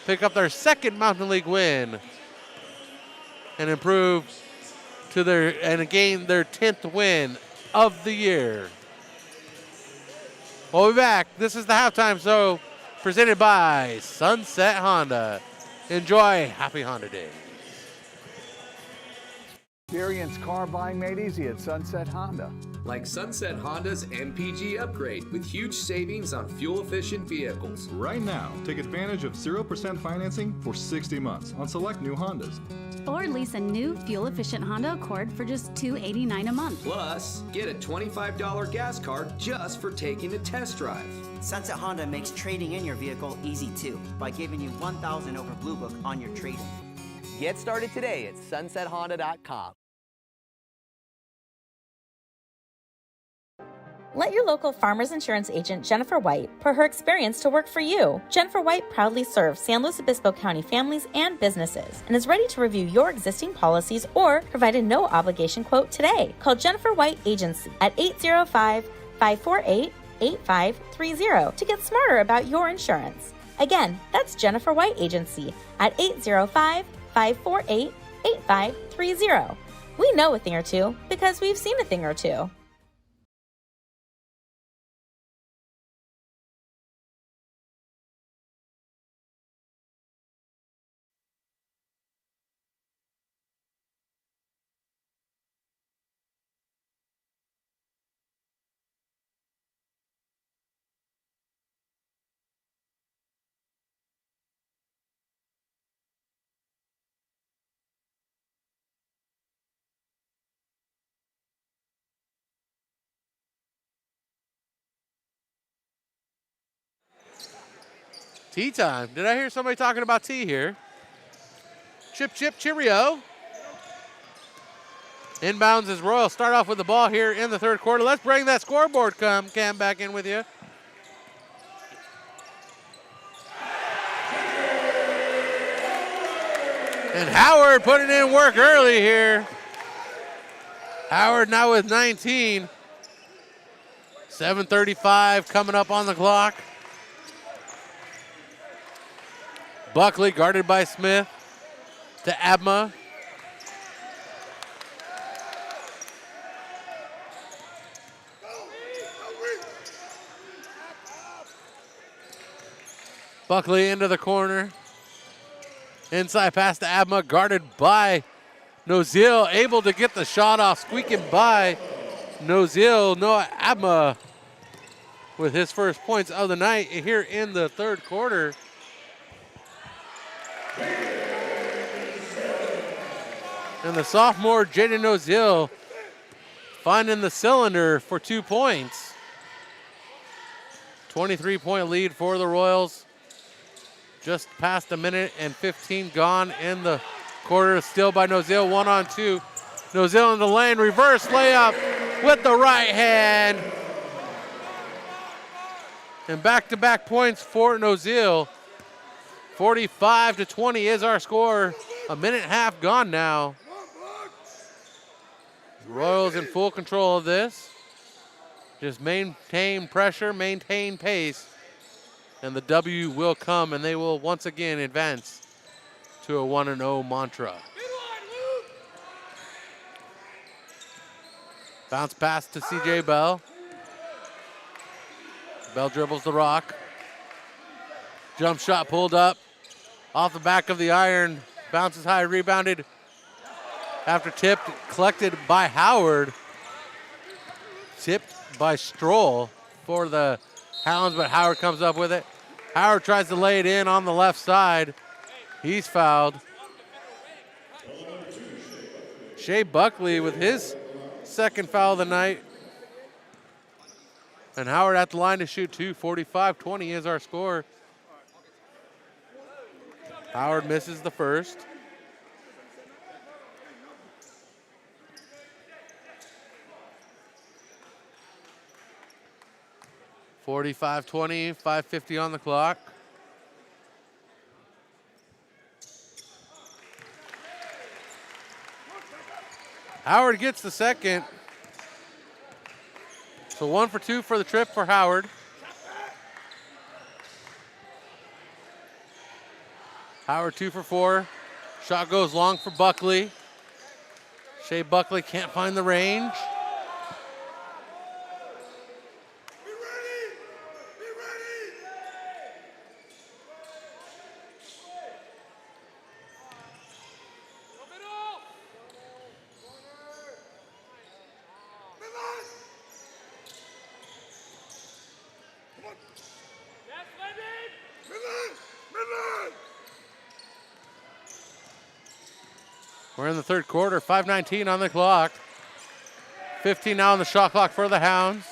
pick up their second Mountain League win, and improve to gain their 10th win of the year. We'll be back. This is the halftime show presented by Sunset Honda. Enjoy Happy Honda Day. Experience car buying made easy at Sunset Honda. Like Sunset Honda's MPG upgrade with huge savings on fuel-efficient vehicles. Right now, take advantage of 0% financing for 60 months on select new Hondas. Or lease a new fuel-efficient Honda Accord for just $289 a month. Plus, get a $25 gas card just for taking a test drive. Sunset Honda makes trading in your vehicle easy too by giving you $1,000 over Blue Book on your trade-in. Get started today at sunset.honda.com. Let your local Farmers Insurance agent Jennifer White put her experience to work for you. Jennifer White proudly serves San Luis Obispo County families and businesses and is ready to review your existing policies or provide a no-obligation quote today. Call Jennifer White Agency at 805-548-8530 to get smarter about your insurance. Again, that's Jennifer White Agency at 805-548-8530. We know a thing or two because we've seen a thing or two. Tea time. Did I hear somebody talking about tea here? Chip, chip, cheerio. Inbounds as Royals start off with the ball here in the third quarter. Let's bring that scoreboard cam back in with you. And Howard putting in work early here. Howard now with 19. 7:35 coming up on the clock. Buckley guarded by Smith to Abma. Buckley into the corner. Inside pass to Abma, guarded by Nozil, able to get the shot off, squeaking by Nozil. Noah Abma with his first points of the night here in the third quarter. And the sophomore Jaden Nozil finding the cylinder for 2 points. 23-point lead for the Royals. Just past a minute and 15 gone in the quarter. Still by Nozil, 1-on-2. Nozil in the lane, reverse layup with the right hand. And back-to-back points for Nozil. 45-20 is our score. A minute and a half gone now. Royals in full control of this. Just maintain pressure, maintain pace, and the W will come, and they will once again advance to a 1-0 mantra. Bounce pass to C.J. Bell. Bell dribbles the rock. Jump shot pulled up. Off the back of the iron. Bounces high, rebounded. After tipped, collected by Howard. Tipped by Stroll for the Hounds, but Howard comes up with it. Howard tries to lay it in on the left side. He's fouled. Shea Buckley with his second foul of the night. And Howard at the line to shoot two. 45-20 is our score. Howard misses the first. $45-20, 5:50 on the clock. Howard gets the second. So 1 for 2 for the trip for Howard. Howard 2 for 4. Shot goes long for Buckley. Shea Buckley can't find the range. We're in the third quarter, 5:19 on the clock. 15 now on the shot clock for the Hounds.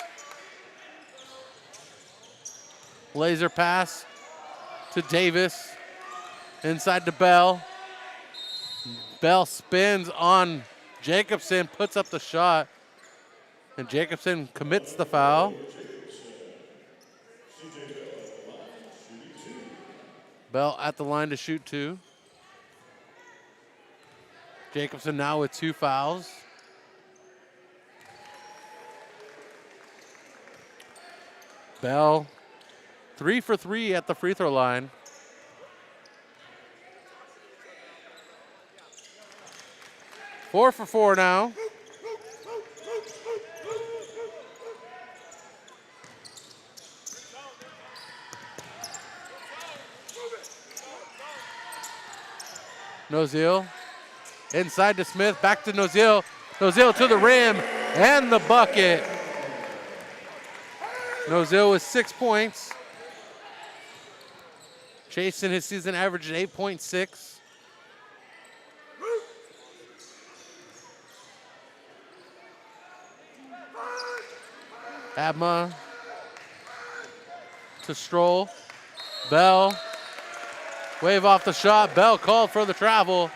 Laser pass to Davis. Inside to Bell. Bell spins on Jacobson, puts up the shot, and Jacobson commits the foul. Bell at the line to shoot 2. Jacobson now with 2 fouls. Bell 3 for 3 at the free throw line. Four for 4 now. Noziel inside to Smith, back to Noziel. Noziel to the rim and the bucket. Noziel with 6 points. Chasing his season average at 8.6. Abma to Stroll. Bell. Wave off the shot. Bell called for the travel.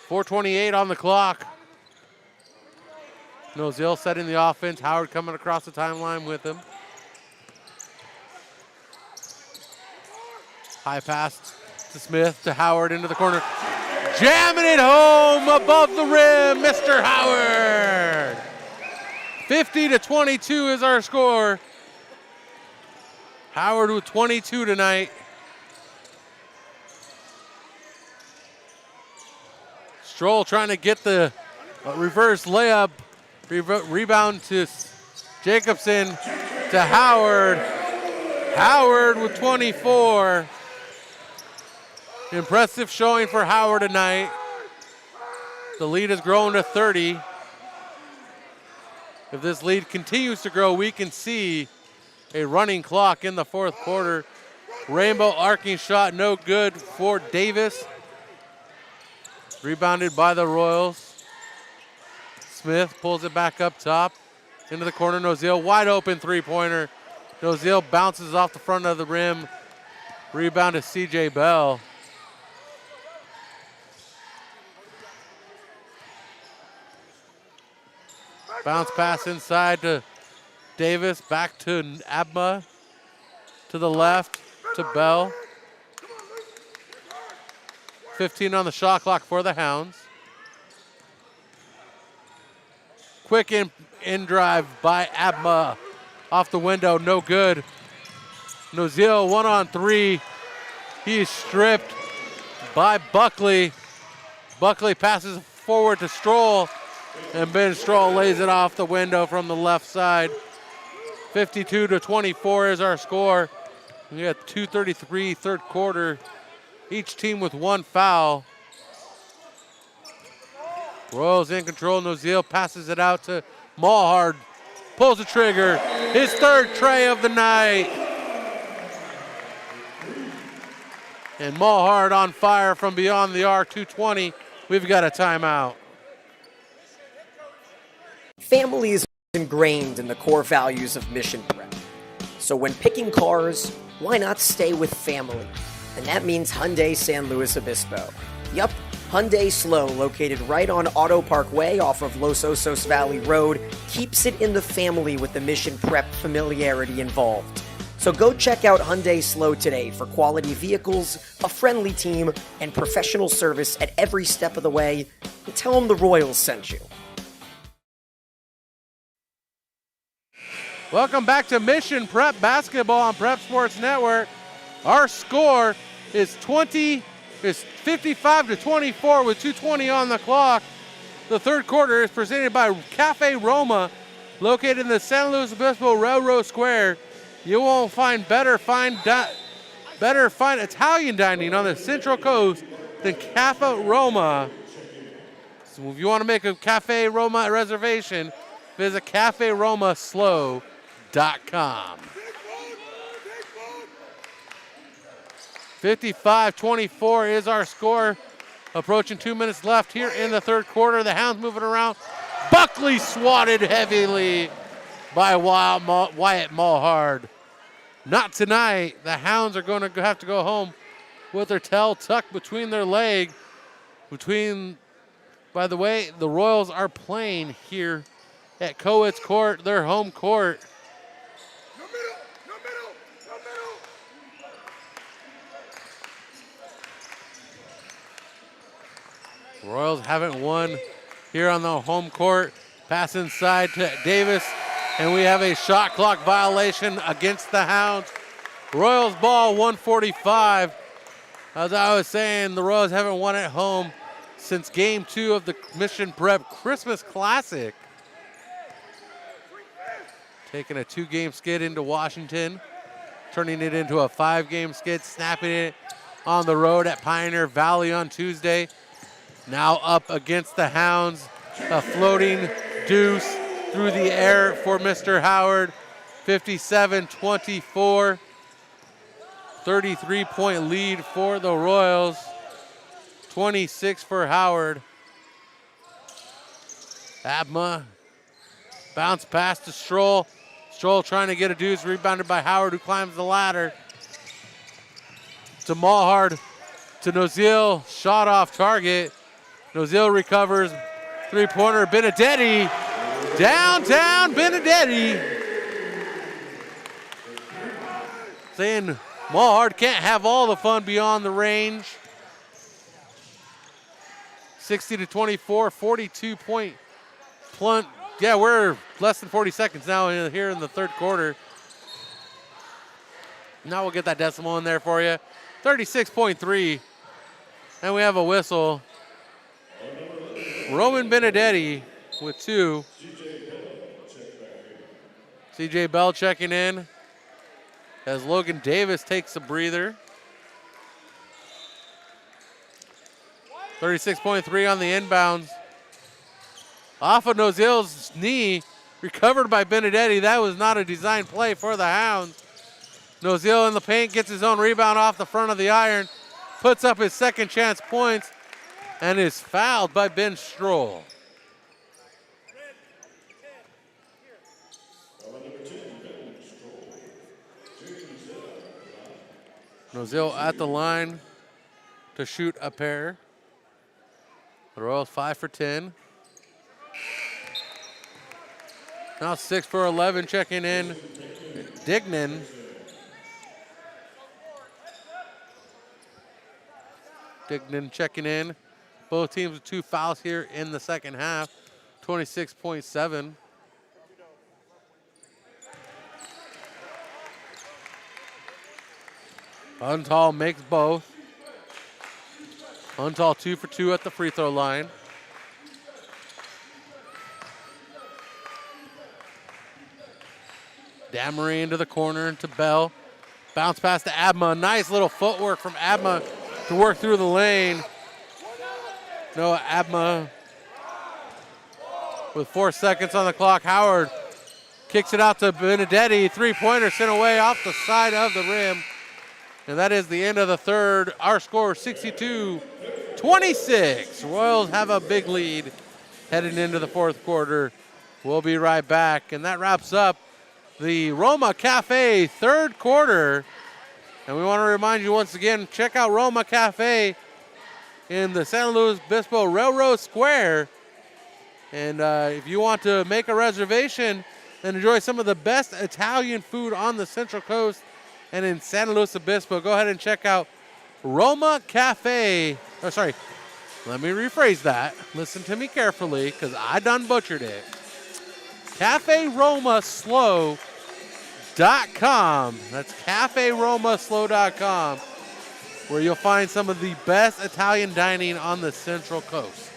4:28 on the clock. Noziel setting the offense. Howard coming across the timeline with him. High pass to Smith, to Howard into the corner. Jamming it home above the rim, Mr. Howard. 50-22 is our score. Howard with 22 tonight. Stroll trying to get the reverse layup. Rebound to Jacobson, to Howard. Howard with 24. Impressive showing for Howard tonight. The lead has grown to 30. If this lead continues to grow, we can see a running clock in the fourth quarter. Rainbow arcing shot, no good for Davis. Rebounded by the Royals. Smith pulls it back up top. Into the corner, Noziel, wide open three-pointer. Noziel bounces off the front of the rim. Rebound to C.J. Bell. Bounce pass inside to Davis, back to Abma, to the left, to Bell. 15 on the shot clock for the Hounds. Quick in drive by Abma. Off the window, no good. Noziel 1-on-3. He is stripped by Buckley. Buckley passes forward to Stroll, and Ben Stroll lays it off the window from the left side. 52-24 is our score. We got 2:33 third quarter. Each team with 1 foul. Royals in control. Noziel passes it out to Mulhard. Pulls the trigger. His third tray of the night. And Mulhard on fire from beyond the arc. 2:20. We've got a timeout. Family is ingrained in the core values of Mission Prep. So when picking cars, why not stay with family? And that means Hyundai San Luis Obispo. Yup, Hyundai Slow, located right on Auto Parkway off of Los Osos Valley Road, keeps it in the family with the Mission Prep familiarity involved. So So go check out Hyundai Slow today for quality vehicles, a friendly team, and professional service at every step of the way. And tell them the Royals sent you. Welcome back to Mission Prep Basketball on Prep Sports Network. Our score is 55-24 with 2:20 on the clock. The third quarter is presented by Cafe Roma, located in the San Luis Obispo Railroad Square. You won't find better fine Italian dining on the Central Coast than Cafe Roma. So if you want to make a Cafe Roma reservation, visit CafeRomaSlow.com. 55-24 is our score. Approaching 2 minutes left here in the third quarter. The Hounds moving around. Buckley swatted heavily by Wyatt Mulhard. Not tonight. The Hounds are going to have to go home with their tail tucked between their leg. By the way, the Royals are playing here at Cowitz Court, their home court. Royals haven't won here on the home court. Pass inside to Davis, and we have a shot clock violation against the Hounds. Royals ball, 145. As I was saying, the Royals haven't won at home since Game 2 of the Mission Prep Christmas Classic. Taking a 2-game skid into Washington, turning it into a 5-game skid, snapping it on the road at Pioneer Valley on Tuesday. Now up against the Hounds, a floating deuce through the air for Mr. Howard. 57-24, 33-point lead for the Royals. 26 for Howard. Abma, bounce pass to Stroll. Stroll trying to get a deuce, rebounded by Howard, who climbs the ladder. To Mulhard, to Nozil, shot off target. Nozil recovers, three-pointer, Benedetti. Downtown Benedetti. Saying Mulhard can't have all the fun beyond the range. 60-24, 42-point plunge. Yeah, we're less than 40 seconds now here in the third quarter. Now we'll get that decimal in there for you. 36.3. And we have a whistle. Roman Benedetti with 2. CJ Bell checking in as Logan Davis takes a breather. 36.3 on the inbounds. Off of Nozil's knee, recovered by Benedetti. That was not a design play for the Hounds. Nozil in the paint, gets his own rebound off the front of the iron, puts up his second chance points, and is fouled by Ben Stroll. Nozil at the line to shoot a pair. The Royals 5 for 10. Now 6 for 11, checking in Dignan. Dignan checking in. Both teams with 2 fouls here in the second half. 26.7. Untal makes both. Untal 2 for 2 at the free throw line. Damery into the corner to Bell. Bounce pass to Abma. Nice little footwork from Abma to work through the lane. No, Abma with 4 seconds on the clock. Howard kicks it out to Benedetti. Three-pointer sent away off the side of the rim. And that is the end of the third. Our score 62-26. Royals have a big lead heading into the fourth quarter. We'll be right back. And that wraps up the Roma Cafe third quarter. And we want to remind you once again, check out Roma Cafe in the San Luis Obispo Railroad Square. And if you want to make a reservation and enjoy some of the best Italian food on the Central Coast, And in San Luis Obispo, go ahead and check out Roma Cafe. Oh, sorry. Let me rephrase that. Listen to me carefully because I done butchered it. CafeRomaSlow.com. That's CafeRomaSlow.com, where you'll find some of the best Italian dining on the Central Coast.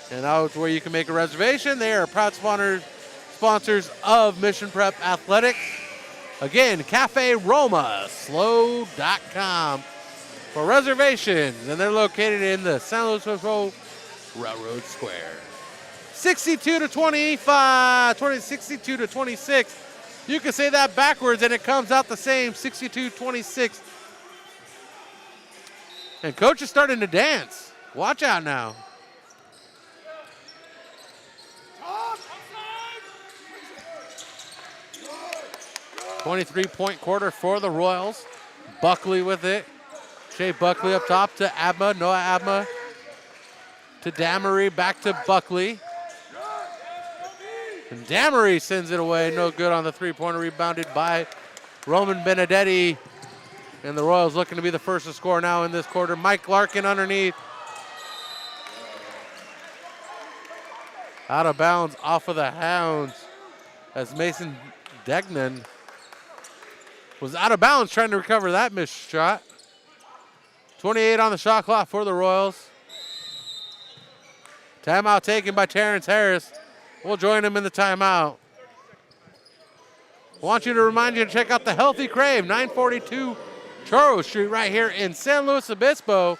And that's where you can make a reservation. They are proud sponsors of Mission Prep Athletics. Again, CafeRomaSlow.com for reservations. And they're located in the San Luis Obispo Railroad Square. 62 to 26. You can say that backwards and it comes out the same, 62-26. And coach is starting to dance. Watch out now. .23 quarter for the Royals. Buckley with it. Shea Buckley up top to Abma, Noah Abma. To Damery, back to Buckley. And Damery sends it away, no good on the three-pointer, rebounded by Roman Benedetti. And the Royals looking to be the first to score now in this quarter. Mike Larkin underneath. Out of bounds off of the Hounds as Mason Degnan was out of bounds trying to recover that missed shot. 28 on the shot clock for the Royals. Timeout taken by Terrence Harris. We'll join him in the timeout. I want you to remind you to check out the Healthy Crave, 942 Churro Street right here in San Luis Obispo.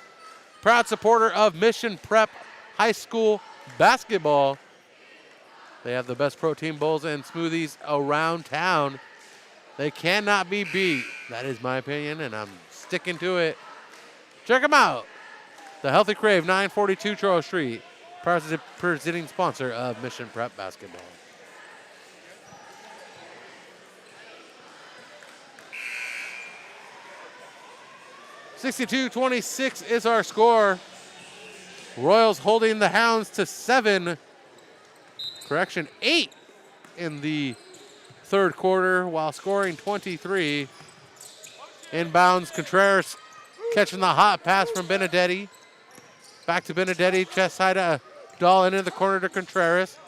Proud supporter of Mission Prep High School basketball. They have the best protein bowls and smoothies around town. They cannot be beat. That is my opinion, and I'm sticking to it. Check them out. The Healthy Crave, 942 Churro Street. Presenting sponsor of Mission Prep basketball. (62-26) is our score. Royals holding the Hounds to 8 in the third quarter while scoring 23. Inbounds, Contreras catching the hot pass from Benedetti. Back to Benedetti, chest side to Dahl into the corner to Contreras.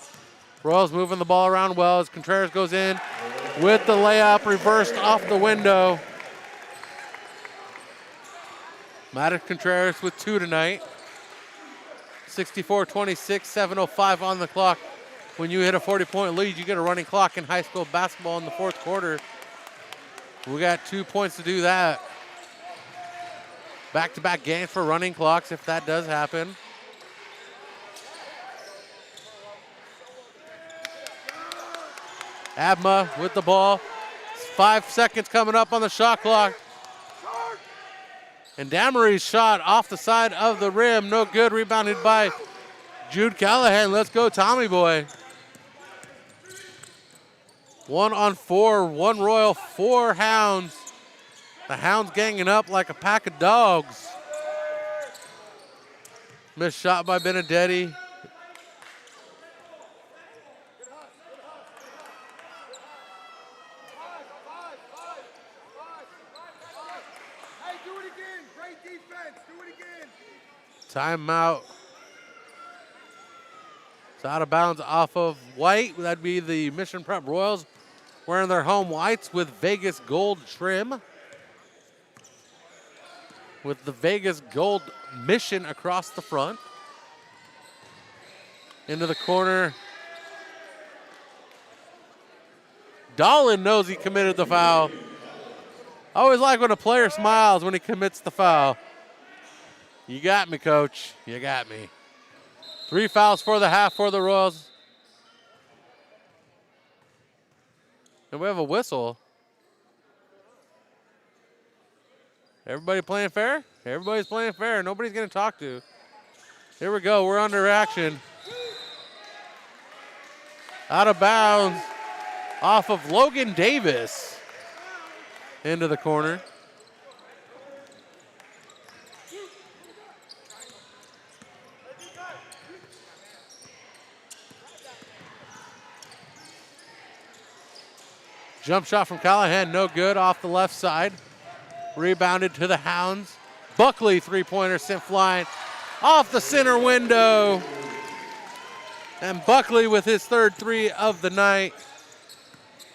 Royals moving the ball around well as Contreras goes in with the layup, reversed off the window. Maddox Contreras with 2 tonight. 64-26, 7:05 on the clock. When you hit a 40-point lead, you get a running clock in high school basketball in the fourth quarter. We got 2 points to do that. Back-to-back games for running clocks if that does happen. Abma with the ball. 5 seconds coming up on the shot clock. And Damery's shot off the side of the rim. No good. Rebounded by Jude Callahan. Let's go, Tommy boy. 1 on 4. 1 Royal, 4 Hounds. The Hounds ganging up like a pack of dogs. Missed shot by Benedetti. Timeout. It's out of bounds off of white. That'd be the Mission Prep Royals wearing their home whites with Vegas gold trim. With the Vegas gold mission across the front. Into the corner. Dolan knows he committed the foul. I always like when a player smiles when he commits the foul. You got me, coach. You got me. 3 fouls for the half for the Royals. And we have a whistle. Everybody playing fair? Everybody's playing fair. Nobody's going to talk to. Here we go. We're under action. Out of bounds off of Logan Davis. Into the corner. Jump shot from Callahan, no good, off the left side. Rebounded to the Hounds. Buckley, three-pointer sent flying off the center window. And Buckley with his third three of the night.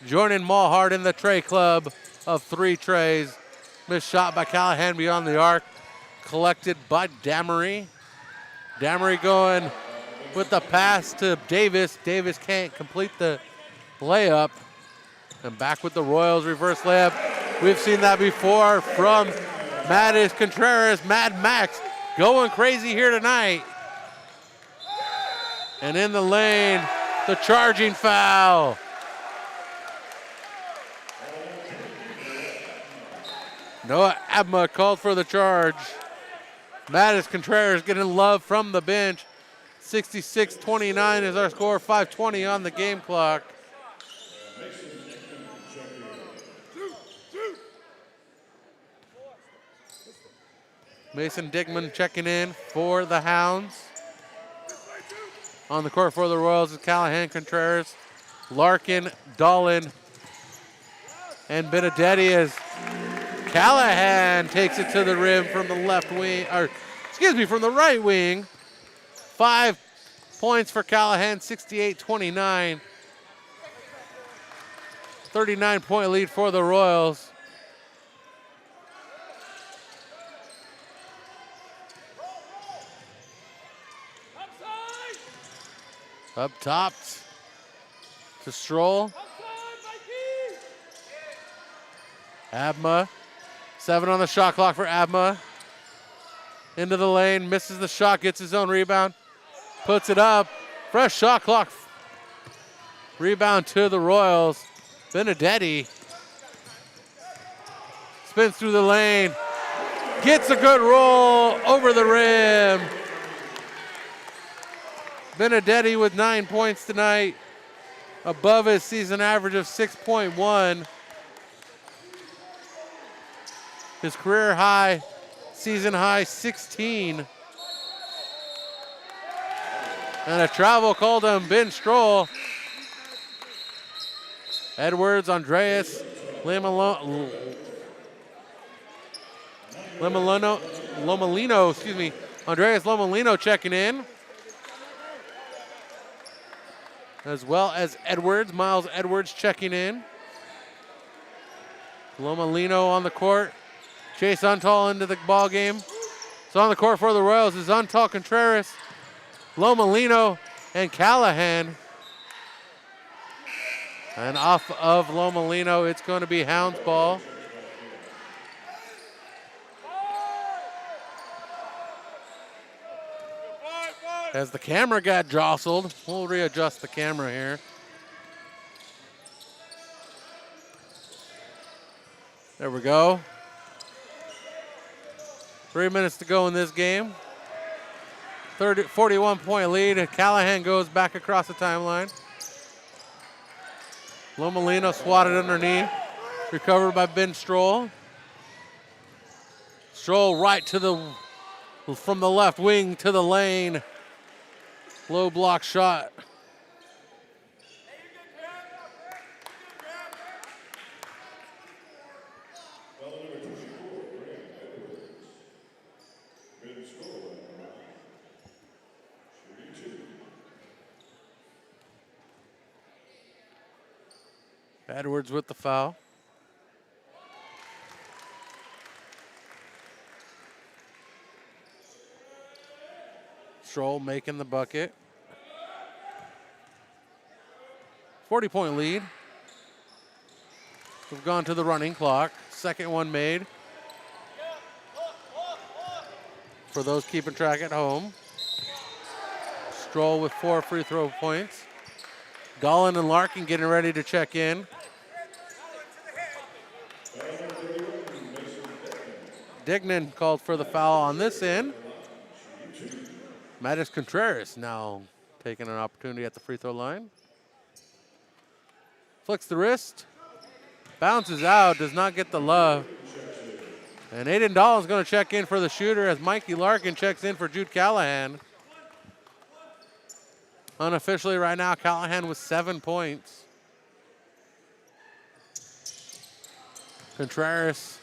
Joining Mulhart in the tray club of 3 trays. Missed shot by Callahan beyond the arc. Collected by Damery. Damery going with the pass to Davis. Davis can't complete the layup. And back with the Royals reverse layup. We've seen that before from Mattis Contreras. Mad Max going crazy here tonight. And in the lane, the charging foul. Noah Abma called for the charge. Mattis Contreras getting love from the bench. 66-29 is our score, 5:20 on the game clock. Mason Dickman checking in for the Hounds. On the court for the Royals is Callahan, Contreras, Larkin, Dolan, and Benedetti as Callahan takes it to the rim from the left wing, or excuse me, from the right wing. 5 points for Callahan, 68-29. 39-point lead for the Royals. Up top to Stroll. Abma, 7 on the shot clock for Abma. Into the lane, misses the shot, gets his own rebound, puts it up. Fresh shot clock. Rebound to the Royals. Benedetti spins through the lane, gets a good roll over the rim. Benedetti with 9 points tonight, above his season average of 6.1. His career high, season high 16. And a travel called him Ben Stroll. Edwards, Andreas, Lomolino, excuse me. Andreas Lomolino checking in. As well as Edwards, Miles Edwards checking in. Lomolino on the court. Chase Untal into the ball game. So on the court for the Royals is Untal, Contreras, Lomolino, and Callahan. And off of Lomolino, it's going to be Hounds ball. As the camera got jostled, we'll readjust the camera here. There we go. 3 minutes to go in this game. 41-point lead. Callahan goes back across the timeline. Lomolino swatted underneath. Recovered by Ben Stroll. Stroll right to from the left wing to the lane. Low block shot. Edwards with the foul. Stroll making the bucket. 40-point lead. We've gone to the running clock. Second one made. For those keeping track at home. Stroll with 4 free throw points. Dolan and Larkin getting ready to check in. Dignan called for the foul on this end. Mattis Contreras now taking an opportunity at the free throw line. Flicks the wrist, bounces out, does not get the love. And Aiden Dolan's going to check in for the shooter as Mikey Larkin checks in for Jude Callahan. Unofficially right now, Callahan with 7 points. Contreras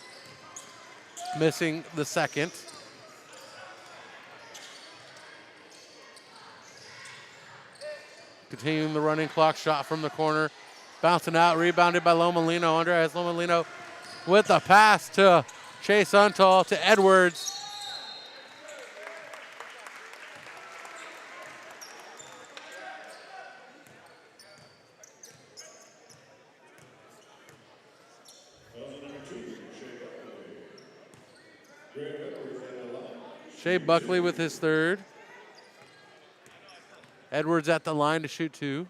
missing the second. Continuing the running clock, shot from the corner. Bouncing out, rebounded by Lomolino. Andres Lomolino with a pass to Chase Untall to Edwards. Shea Buckley with his third. Edwards at the line to shoot two.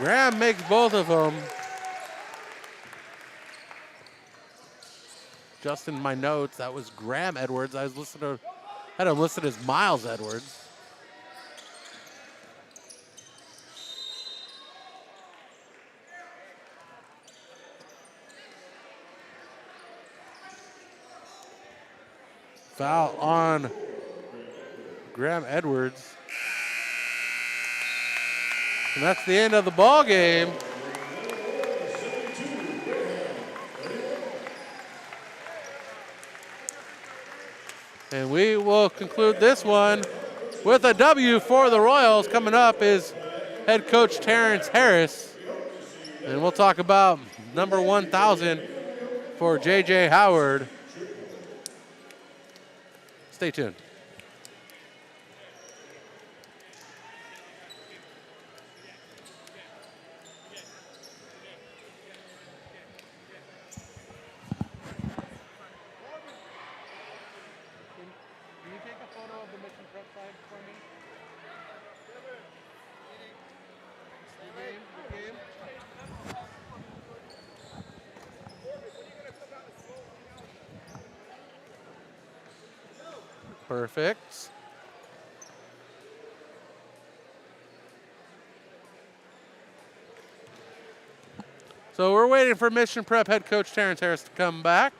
Graham makes both of them. Just in my notes, that was Graham Edwards. I was had him listed as Miles Edwards. Foul on Graham Edwards. And that's the end of the ball game. And we will conclude this one with a W for the Royals. Coming up is head coach Terrence Harris. And we'll talk about number 1,000 for J.J. Howard. Stay tuned. Perfect. So we're waiting for Mission Prep head coach Terrence Harris to come back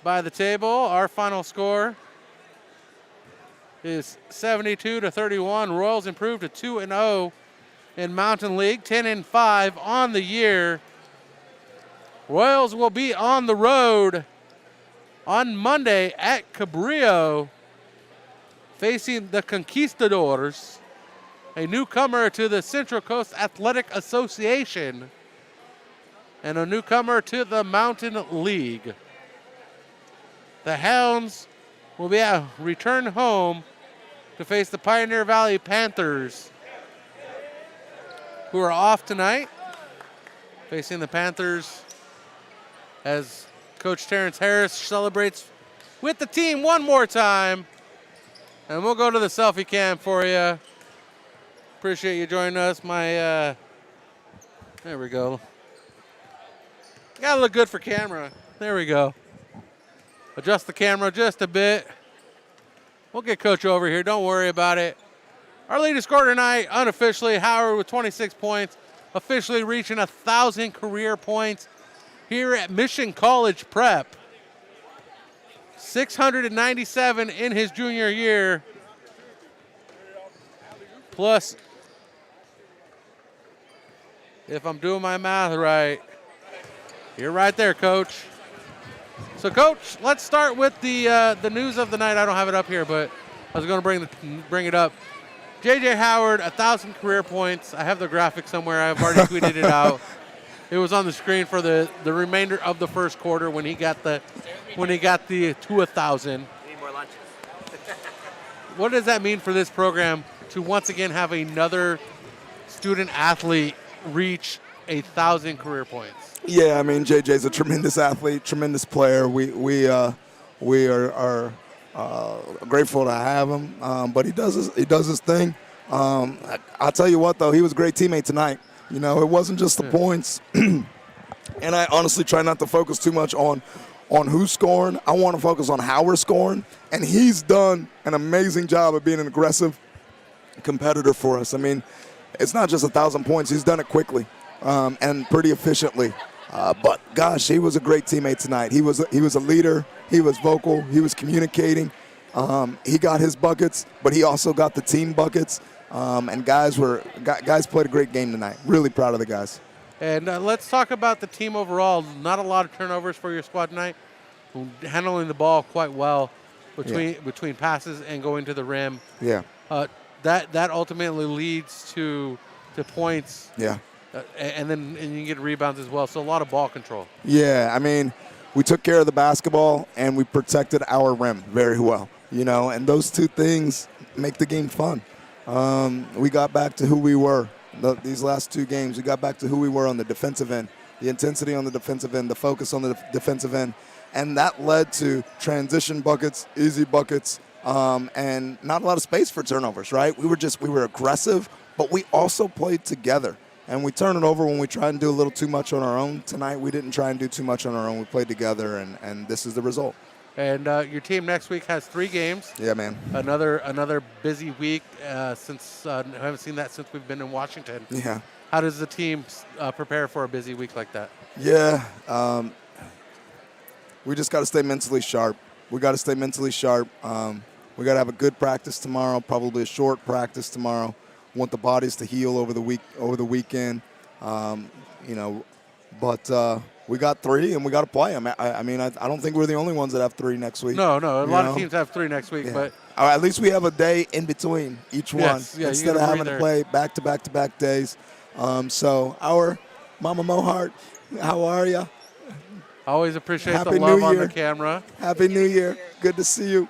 by the table. Our final score is 72-31. Royals improved to 2-0 in Mountain League, 10-5 on the year. Royals will be on the road on Monday at Cabrillo, facing the Conquistadors, a newcomer to the Central Coast Athletic Association and a newcomer to the Mountain League. The Hounds will be return home to face the Pioneer Valley Panthers, who are off tonight, facing the Panthers as Coach Terrence Harris celebrates with the team one more time. And we'll go to the selfie cam for you. Appreciate you joining us. There we go. Gotta look good for camera. There we go. Adjust the camera just a bit. We'll get Coach over here. Don't worry about it. Our leading scorer tonight, unofficially, Howard with 26 points, officially reaching 1,000 career points here at Mission College Prep. 697 in his junior year, plus, if I'm doing my math right, you're right there, Coach. So, Coach, let's start with the news of the night. I don't have it up here, but I was going to bring it up. J.J. Howard, 1,000 career points. I have the graphic somewhere. I've already tweeted it out. It was on the screen for the remainder of the first quarter when he got the to 1,000. Need more lunches. What does that mean for this program to once again have another student athlete reach 1,000 career points? Yeah, I mean, JJ's a tremendous athlete, tremendous player. We are grateful to have him, but he does his thing. I'll tell you what, though, he was a great teammate tonight. You know, it wasn't just the points. And I honestly try not to focus too much on who's scoring. I want to focus on how we're scoring. And he's done an amazing job of being an aggressive competitor for us. I mean, it's not just 1,000 points. He's done it quickly. and pretty efficiently. But gosh, he was a great teammate tonight. He was a leader. He was vocal. He was communicating. He got his buckets, but he also got the team buckets. And guys played a great game tonight. Really proud of the guys. And let's talk about the team overall. Not a lot of turnovers for your squad tonight. Handling the ball quite well between passes and going to the rim. Yeah. That ultimately leads to points. Yeah. And you get rebounds as well. So a lot of ball control. Yeah, I mean, we took care of the basketball and we protected our rim very well. And those two things make the game fun. We got back to who we were these last two games. We got back to who we were on the defensive end, the intensity on the defensive end, the focus on the defensive end. And that led to transition buckets, easy buckets, and not a lot of space for turnovers, right? We were aggressive, but we also played together. And we turn it over when we try and do a little too much on our own. Tonight we didn't try and do too much on our own. We played together, and this is the result. And your team next week has 3 games. Yeah, man. Another busy week since I haven't seen that since we've been in Washington. Yeah. How does the team prepare for a busy week like that? Yeah. We just got to stay mentally sharp. We got to stay mentally sharp. We got to have a good practice tomorrow, probably a short practice tomorrow. Want the bodies to heal over the weekend. But we got 3 and we got to play them. I mean, I don't think we're the only ones that have 3 next week. No, a lot of teams have 3 next week, but at least we have a day in between each one instead of having to play back-to-back days. So our Mama Mohart, how are you? Always appreciate Happy the love New on Year. the camera. Happy New Year. Good to see you.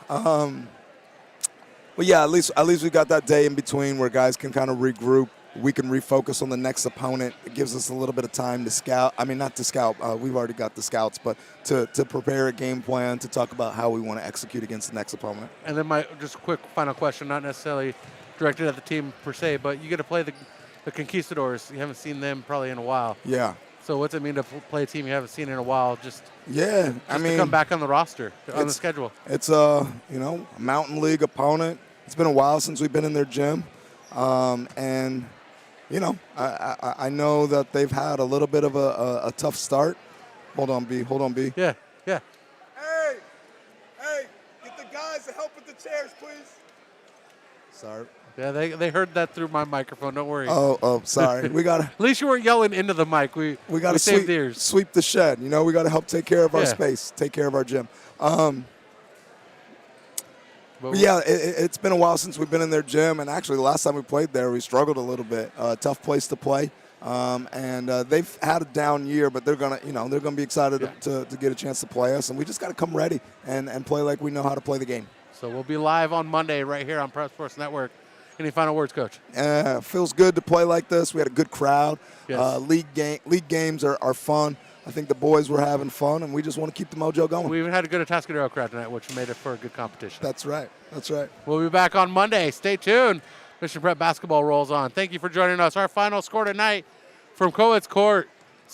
But yeah, at least we got that day in between where guys can kind of regroup. We can refocus on the next opponent. It gives us a little bit of time to scout. I mean, not to scout. We've already got the scouts, but to prepare a game plan, to talk about how we want to execute against the next opponent. And then just a quick final question, not necessarily directed at the team per se, but you get to play the Conquistadors. You haven't seen them probably in a while. Yeah. So what's it mean to play a team you haven't seen in a while? To come back on the roster, on the schedule. It's a Mountain League opponent. It's been a while since we've been in their gym, and I know that they've had a little bit of a tough start. Hold on, B. Yeah. Hey, get the guys to help with the chairs, please. Sorry. Yeah, they heard that through my microphone. Don't worry. Oh, sorry. We gotta. At least you weren't yelling into the mic. We gotta sweep the shed. We gotta help take care of our space, take care of our gym. It's been a while since we've been in their gym, and actually the last time we played there, we struggled a little bit. Tough place to play, and they've had a down year, but they're gonna be excited to get a chance to play us, and we just gotta come ready and play like we know how to play the game. So we'll be live on Monday right here on Prep Sports Network. Any final words, Coach? Feels good to play like this. We had a good crowd. Yes. League games are fun. I think the boys were having fun, and we just want to keep the mojo going. We even had a good Atascadero crowd tonight, which made it for a good competition. That's right. We'll be back on Monday. Stay tuned. Mission Prep basketball rolls on. Thank you for joining us. Our final score tonight from Cowitz Court.